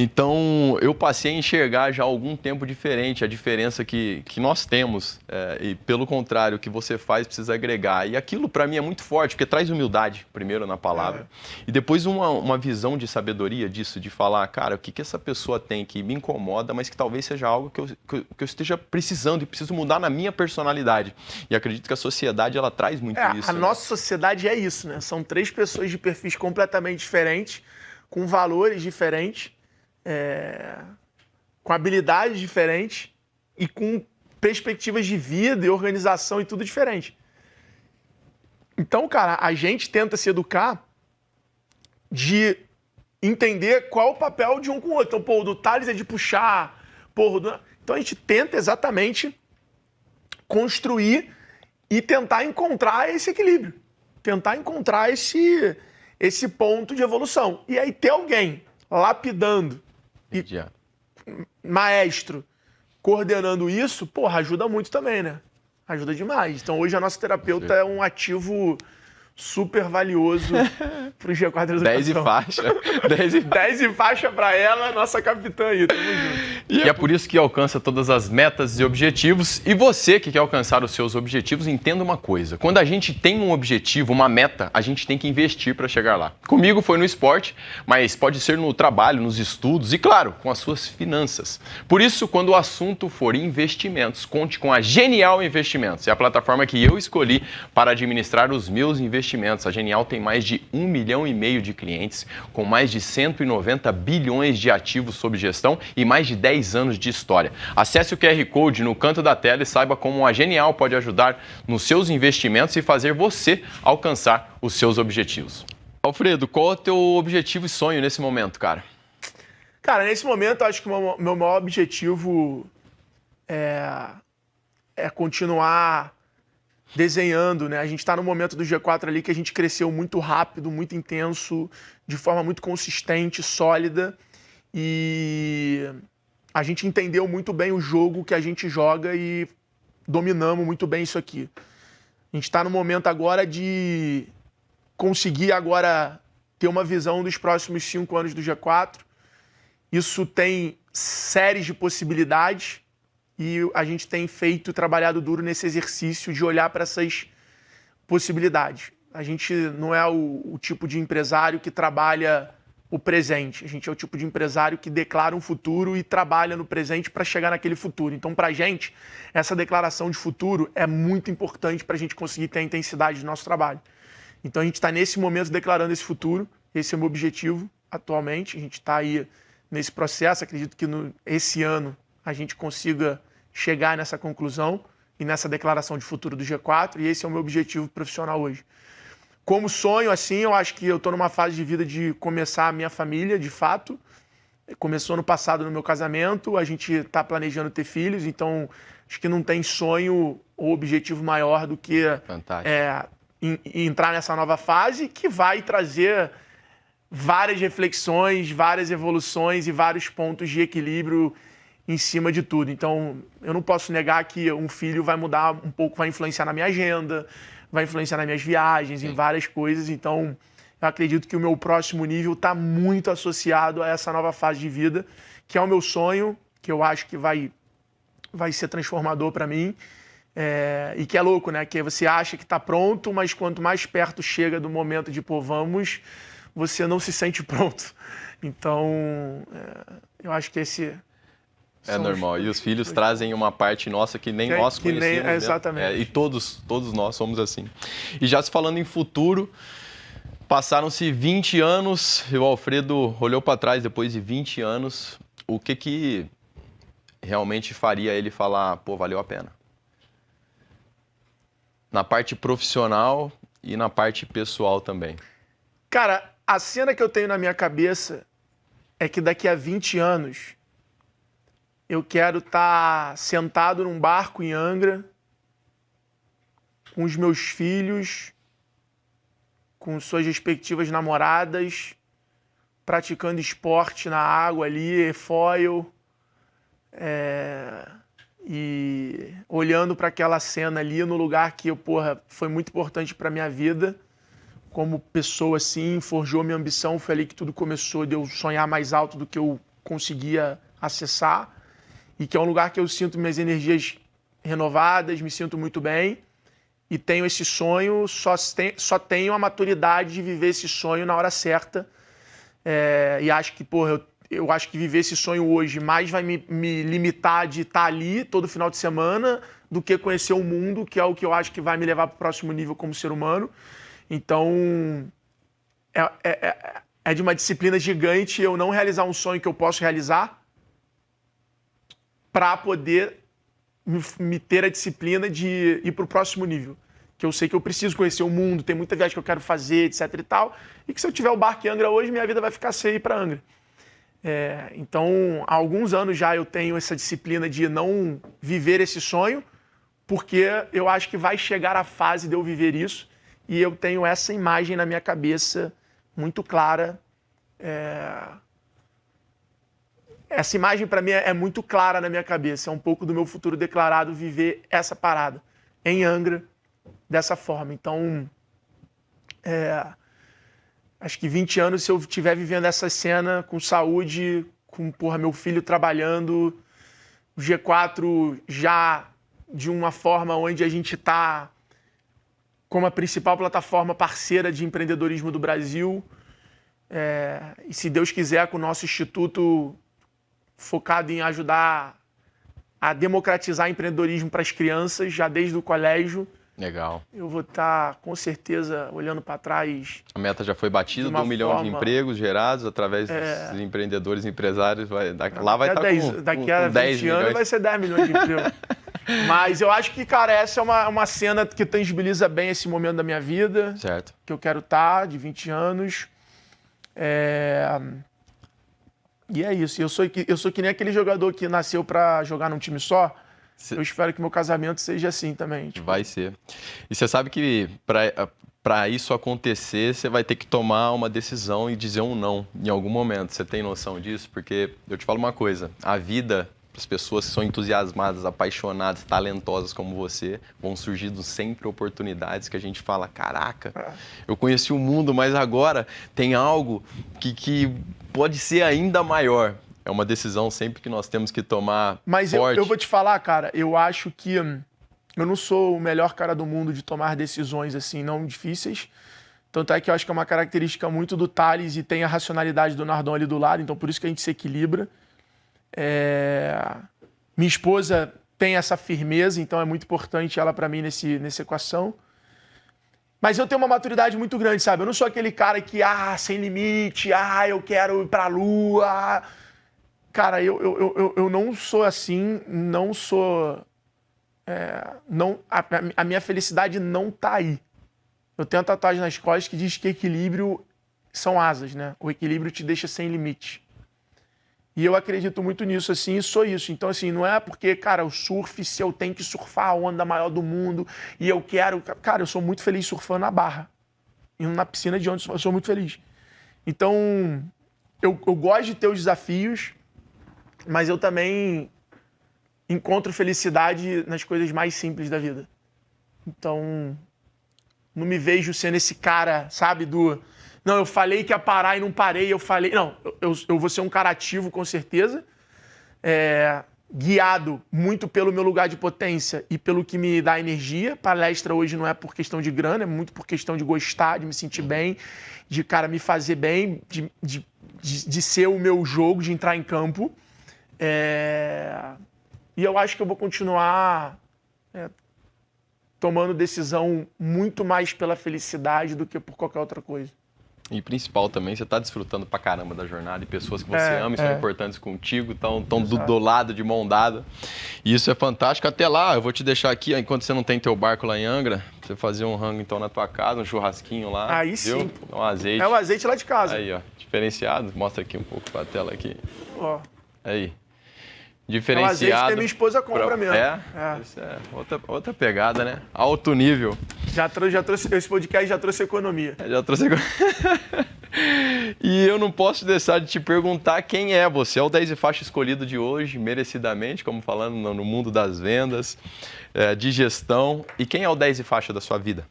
Então, eu passei a enxergar já há algum tempo diferente a diferença que nós temos. E, pelo contrário, o que você faz precisa agregar. E aquilo, para mim, é muito forte, porque traz humildade, primeiro, na palavra. E depois uma visão de sabedoria disso, de falar, cara, o que essa pessoa tem que me incomoda, mas que talvez seja algo que eu esteja precisando e preciso mudar na minha personalidade. E acredito que a sociedade, ela traz muito isso. A nossa sociedade é isso, né? São 3 pessoas de perfis completamente diferentes, com valores diferentes, com habilidades diferentes e com perspectivas de vida e organização e tudo diferente. Então, cara, a gente tenta se educar de entender qual é o papel de um com o outro. Então, pô, o do Thales é de puxar, Então, a gente tenta exatamente construir e tentar encontrar esse equilíbrio. Tentar encontrar esse ponto de evolução. E aí ter alguém lapidando e maestro coordenando isso, porra, ajuda muito também, né? Ajuda demais. Então hoje a nossa terapeuta é um ativo super valioso pro G4 Educação. 10 e faixa. 10 e faixa pra ela, nossa capitã aí, tamo junto. E é por isso que alcança todas as metas e objetivos. E você que quer alcançar os seus objetivos, entenda uma coisa. Quando a gente tem um objetivo, uma meta, a gente tem que investir para chegar lá. Comigo foi no esporte, mas pode ser no trabalho, nos estudos e, claro, com as suas finanças. Por isso, quando o assunto for investimentos, conte com a Genial Investimentos. É a plataforma que eu escolhi para administrar os meus investimentos. A Genial tem mais de 1,5 milhão de clientes, com mais de 190 bilhões de ativos sob gestão e mais de 10 anos de história. Acesse o QR Code no canto da tela e saiba como a Genial pode ajudar nos seus investimentos e fazer você alcançar os seus objetivos. Alfredo, qual é o teu objetivo e sonho nesse momento, cara? Cara, nesse momento, acho que o meu maior objetivo é continuar desenhando, né? A gente está no momento do G4 ali que a gente cresceu muito rápido, muito intenso, de forma muito consistente, sólida, e a gente entendeu muito bem o jogo que a gente joga e dominamos muito bem isso aqui. A gente está no momento agora de conseguir agora ter uma visão dos próximos 5 anos do G4. Isso tem séries de possibilidades. E a gente tem trabalhado duro nesse exercício de olhar para essas possibilidades. A gente não é o tipo de empresário que trabalha o presente. A gente é o tipo de empresário que declara um futuro e trabalha no presente para chegar naquele futuro. Então, para a gente, essa declaração de futuro é muito importante para a gente conseguir ter a intensidade do nosso trabalho. Então, a gente está nesse momento declarando esse futuro. Esse é o meu objetivo atualmente. A gente está aí nesse processo. Acredito que esse ano a gente consiga chegar nessa conclusão e nessa declaração de futuro do G4. E esse é o meu objetivo profissional hoje. Como sonho, assim, eu acho que eu estou numa fase de vida de começar a minha família, de fato. Começou no passado no meu casamento, a gente está planejando ter filhos, então acho que não tem sonho ou objetivo maior do que entrar nessa nova fase, que vai trazer várias reflexões, várias evoluções e vários pontos de equilíbrio em cima de tudo. Então, eu não posso negar que um filho vai mudar um pouco, vai influenciar na minha agenda, vai influenciar nas minhas viagens, em várias coisas. Então, eu acredito que o meu próximo nível está muito associado a essa nova fase de vida, que é o meu sonho, que eu acho que vai ser transformador para mim. E que é louco, né? Que você acha que está pronto, mas quanto mais perto chega do momento de, pô, vamos, você não se sente pronto. Então, eu acho que esse... É normal. E os filhos trazem uma parte nossa que nem nós conhecemos. Exatamente. E todos nós somos assim. E já se falando em futuro, passaram-se 20 anos, e o Alfredo olhou para trás depois de 20 anos, o que realmente faria ele falar, pô, valeu a pena? Na parte profissional e na parte pessoal também. Cara, a cena que eu tenho na minha cabeça é que daqui a 20 anos eu quero estar sentado num barco em Angra, com os meus filhos, com suas respectivas namoradas, praticando esporte na água ali, foil, e olhando para aquela cena ali no lugar que, foi muito importante para minha vida, como pessoa assim, forjou minha ambição, foi ali que tudo começou, de eu sonhar mais alto do que eu conseguia acessar, e que é um lugar que eu sinto minhas energias renovadas, me sinto muito bem, e tenho esse sonho, só tenho a maturidade de viver esse sonho na hora certa, e acho que, eu acho que viver esse sonho hoje mais vai me limitar de estar ali todo final de semana do que conhecer o mundo, que é o que eu acho que vai me levar para o próximo nível como ser humano. Então, é de uma disciplina gigante eu não realizar um sonho que eu posso realizar para poder me ter a disciplina de ir para o próximo nível. Que eu sei que eu preciso conhecer o mundo, tem muita viagem que eu quero fazer, etc e tal. E que se eu tiver o barco em Angra hoje, minha vida vai ficar sem ir para Angra. Então, há alguns anos já eu tenho essa disciplina de não viver esse sonho, porque eu acho que vai chegar a fase de eu viver isso, e eu tenho essa imagem na minha cabeça muito clara. Essa imagem para mim é muito clara na minha cabeça, é um pouco do meu futuro declarado viver essa parada em Angra dessa forma. Então, acho que 20 anos, se eu estiver vivendo essa cena com saúde, com meu filho trabalhando, o G4 já de uma forma onde a gente está como a principal plataforma parceira de empreendedorismo do Brasil, e se Deus quiser, com o nosso instituto focado em ajudar a democratizar empreendedorismo para as crianças, já desde o colégio. Legal. Eu vou estar, com certeza, olhando para trás. A meta já foi batida de 1 milhão de empregos gerados através dos empreendedores, empresários. Lá vai estar com daqui a 20 anos vai ser 10 milhões de empregos. Mas eu acho que, cara, essa é uma cena que tangibiliza bem esse momento da minha vida. Certo. Que eu quero estar, de 20 anos. E é isso. Eu sou que nem aquele jogador que nasceu para jogar num time só. Eu espero que meu casamento seja assim também. Vai ser. E você sabe que para isso acontecer, você vai ter que tomar uma decisão e dizer um não em algum momento. Você tem noção disso? Porque eu te falo uma coisa, a vida, para as pessoas que são entusiasmadas, apaixonadas, talentosas como você, vão surgindo sempre oportunidades que a gente fala, caraca, eu conheci o mundo, mas agora tem algo que pode ser ainda maior. É uma decisão sempre que nós temos que tomar. Mas forte. Eu vou te falar, cara, eu acho que eu não sou o melhor cara do mundo de tomar decisões assim, não difíceis. Tanto é que eu acho que é uma característica muito do Thales e tem a racionalidade do Nardon ali do lado, então por isso que a gente se equilibra. Minha esposa tem essa firmeza, então é muito importante ela para mim nessa equação. Mas eu tenho uma maturidade muito grande, sabe? Eu não sou aquele cara que, sem limite, eu quero ir pra lua. Cara, eu não sou assim, não sou... a minha felicidade não tá aí. Eu tenho uma tatuagem nas costas que diz que equilíbrio são asas, né? O equilíbrio te deixa sem limite. E eu acredito muito nisso, assim, e sou isso. Então, assim, não é porque, cara, o surf, se eu tenho que surfar a onda maior do mundo e eu quero... Cara, eu sou muito feliz surfando na barra. Indo na piscina de onda, eu sou muito feliz. Então, eu gosto de ter os desafios, mas eu também encontro felicidade nas coisas mais simples da vida. Então, não me vejo sendo esse cara, sabe, Não, eu falei que ia parar e não parei, eu falei... Não, eu vou ser um cara ativo, com certeza, guiado muito pelo meu lugar de potência e pelo que me dá energia. Palestra hoje não é por questão de grana, é muito por questão de gostar, de me sentir bem, de, cara, me fazer bem, de ser o meu jogo, de entrar em campo. E eu acho que eu vou continuar tomando decisão muito mais pela felicidade do que por qualquer outra coisa. E principal também, você está desfrutando pra caramba da jornada e pessoas que você ama e são importantes contigo, estão do lado, de mão dada. E isso é fantástico. Até lá, eu vou te deixar aqui, enquanto você não tem teu barco lá em Angra, você fazer um rango então na tua casa, um churrasquinho lá. Aí viu? sim. Um azeite. É o azeite lá de casa. Aí, ó, diferenciado. Mostra aqui um pouco pra tela aqui. Ó. Aí. É o Diferenciado. azeite que a minha esposa compra mesmo. Isso é outra pegada, né? Alto nível. Já trouxe, esse podcast já trouxe economia. Já trouxe E eu não posso deixar de te perguntar quem é você. É o 10 e faixa escolhido de hoje, merecidamente, como falando no mundo das vendas, de gestão. E quem é o 10 e faixa da sua vida?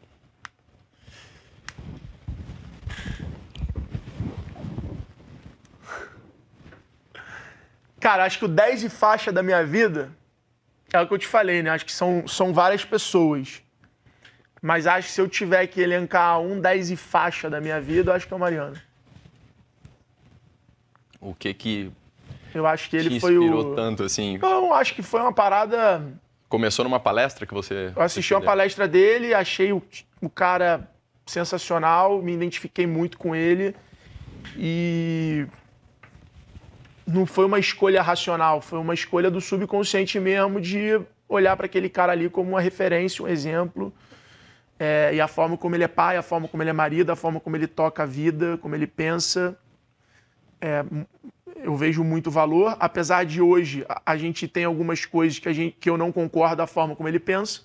Cara, acho que o 10 e faixa da minha vida é o que eu te falei, né? Acho que são várias pessoas. Mas acho que se eu tiver que elencar um 10 e faixa da minha vida, eu acho que é o Mariano. O que eu acho que ele te foi inspirou tanto, assim? Eu acho que foi uma parada... Começou numa palestra que você... Eu assisti uma palestra dele, achei o cara sensacional, me identifiquei muito com ele e... Não foi uma escolha racional, foi uma escolha do subconsciente mesmo de olhar para aquele cara ali como uma referência, um exemplo. E a forma como ele é pai, a forma como ele é marido, a forma como ele toca a vida, como ele pensa. Eu vejo muito valor. Apesar de hoje a gente tem algumas coisas que eu não concordo da forma como ele pensa.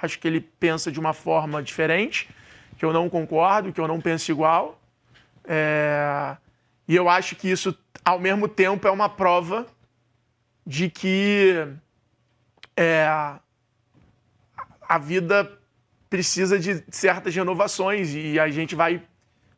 Acho que ele pensa de uma forma diferente, que eu não concordo, que eu não penso igual. E eu acho que isso, ao mesmo tempo, é uma prova de que a vida precisa de certas renovações e a gente vai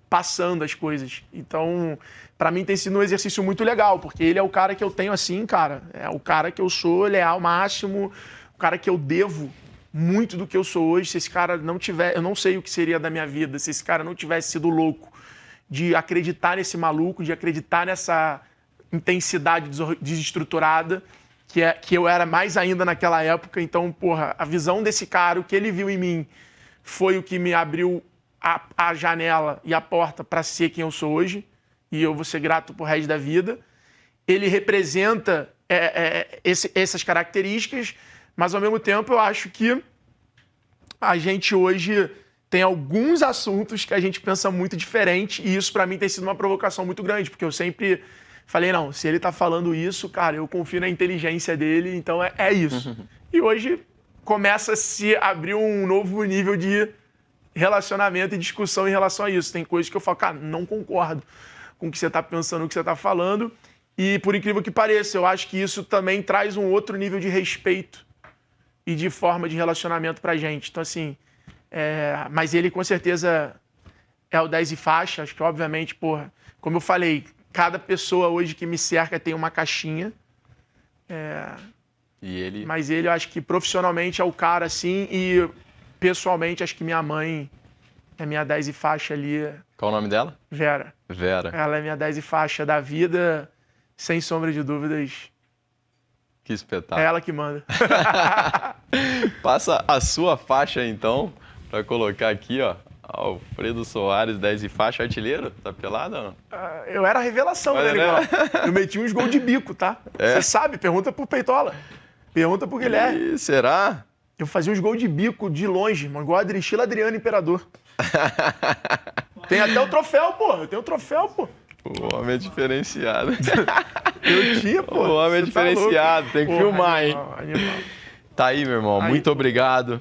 passando as coisas. Então, para mim tem sido um exercício muito legal, porque ele é o cara que eu tenho assim, cara. É o cara que eu sou leal ao máximo, o cara que eu devo muito do que eu sou hoje. Se esse cara não tiver... Eu não sei o que seria da minha vida se esse cara não tivesse sido louco de acreditar nesse maluco, de acreditar nessa intensidade desestruturada, que eu era mais ainda naquela época. Então, porra, a visão desse cara, o que ele viu em mim, foi o que me abriu a janela e a porta para ser quem eu sou hoje, e eu vou ser grato pro resto da vida. Ele representa essas características, mas ao mesmo tempo eu acho que a gente hoje tem alguns assuntos que a gente pensa muito diferente, e isso para mim tem sido uma provocação muito grande, porque eu sempre falei, não, se ele tá falando isso, cara, eu confio na inteligência dele, então é isso. E hoje começa a se abrir um novo nível de relacionamento e discussão em relação a isso. Tem coisas que eu falo, cara, não concordo com o que você tá pensando, o que você tá falando, e por incrível que pareça, eu acho que isso também traz um outro nível de respeito e de forma de relacionamento pra gente. Então, assim, mas ele com certeza é o 10 e faixa. Acho que, obviamente, porra, como eu falei, cada pessoa hoje que me cerca tem uma caixinha. E ele... Mas ele, eu acho que profissionalmente é o cara, assim, e pessoalmente, acho que minha mãe é minha 10 e faixa ali. Qual o nome dela? Vera. Vera. Ela é minha 10 e faixa da vida, sem sombra de dúvidas. Que espetáculo. É ela que manda. Passa a sua faixa, então, para colocar aqui, ó. Alfredo Soares, 10 e faixa, artilheiro? Tá pelado ou não? Eu era a revelação, né, Igual? Eu meti uns gols de bico, tá? Você sabe, pergunta pro Peitola. Pergunta pro Guilherme. E será? Eu fazia uns gols de bico de longe, mano, igual estilo Adriano Imperador. Tem até o troféu, pô. Eu tenho o troféu, pô. O homem é diferenciado. Eu tinha, pô. O homem é diferenciado, tem que filmar, hein? Animal. Tá aí, meu irmão. Aí, muito pô. obrigado.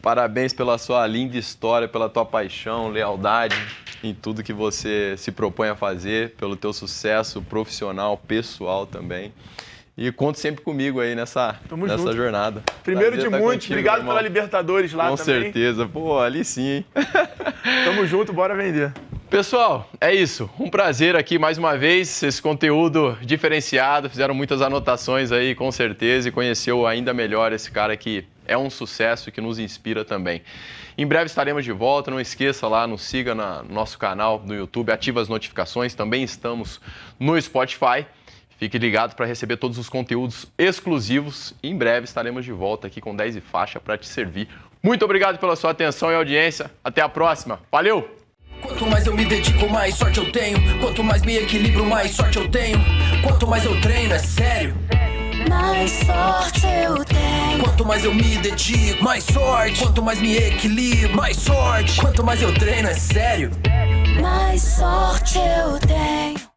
Parabéns pela sua linda história, pela tua paixão, lealdade em tudo que você se propõe a fazer, pelo teu sucesso profissional, pessoal também. E conte sempre comigo aí nessa junto. jornada. Primeiro Prazer de estar muitos, contigo, obrigado irmão. pela Libertadores lá Com também. certeza. Pô, ali sim, hein? Tamo junto, bora vender. Pessoal, é isso. Um prazer aqui mais uma vez, esse conteúdo diferenciado. Fizeram muitas anotações aí, com certeza, e conheceu ainda melhor esse cara que é um sucesso e que nos inspira também. Em breve estaremos de volta. Não esqueça lá, nos siga no nosso canal no YouTube, ativa as notificações. Também estamos no Spotify. Fique ligado para receber todos os conteúdos exclusivos. Em breve estaremos de volta aqui com 10 e faixa para te servir. Muito obrigado pela sua atenção e audiência. Até a próxima. Valeu! Quanto mais eu me dedico, mais sorte eu tenho. Quanto mais me equilibro, mais sorte eu tenho. Quanto mais eu treino, é sério. Mais sorte eu tenho. Quanto mais eu me dedico, mais sorte. Quanto mais me equilibro, mais sorte. Quanto mais eu treino, é sério. Mais sorte eu tenho.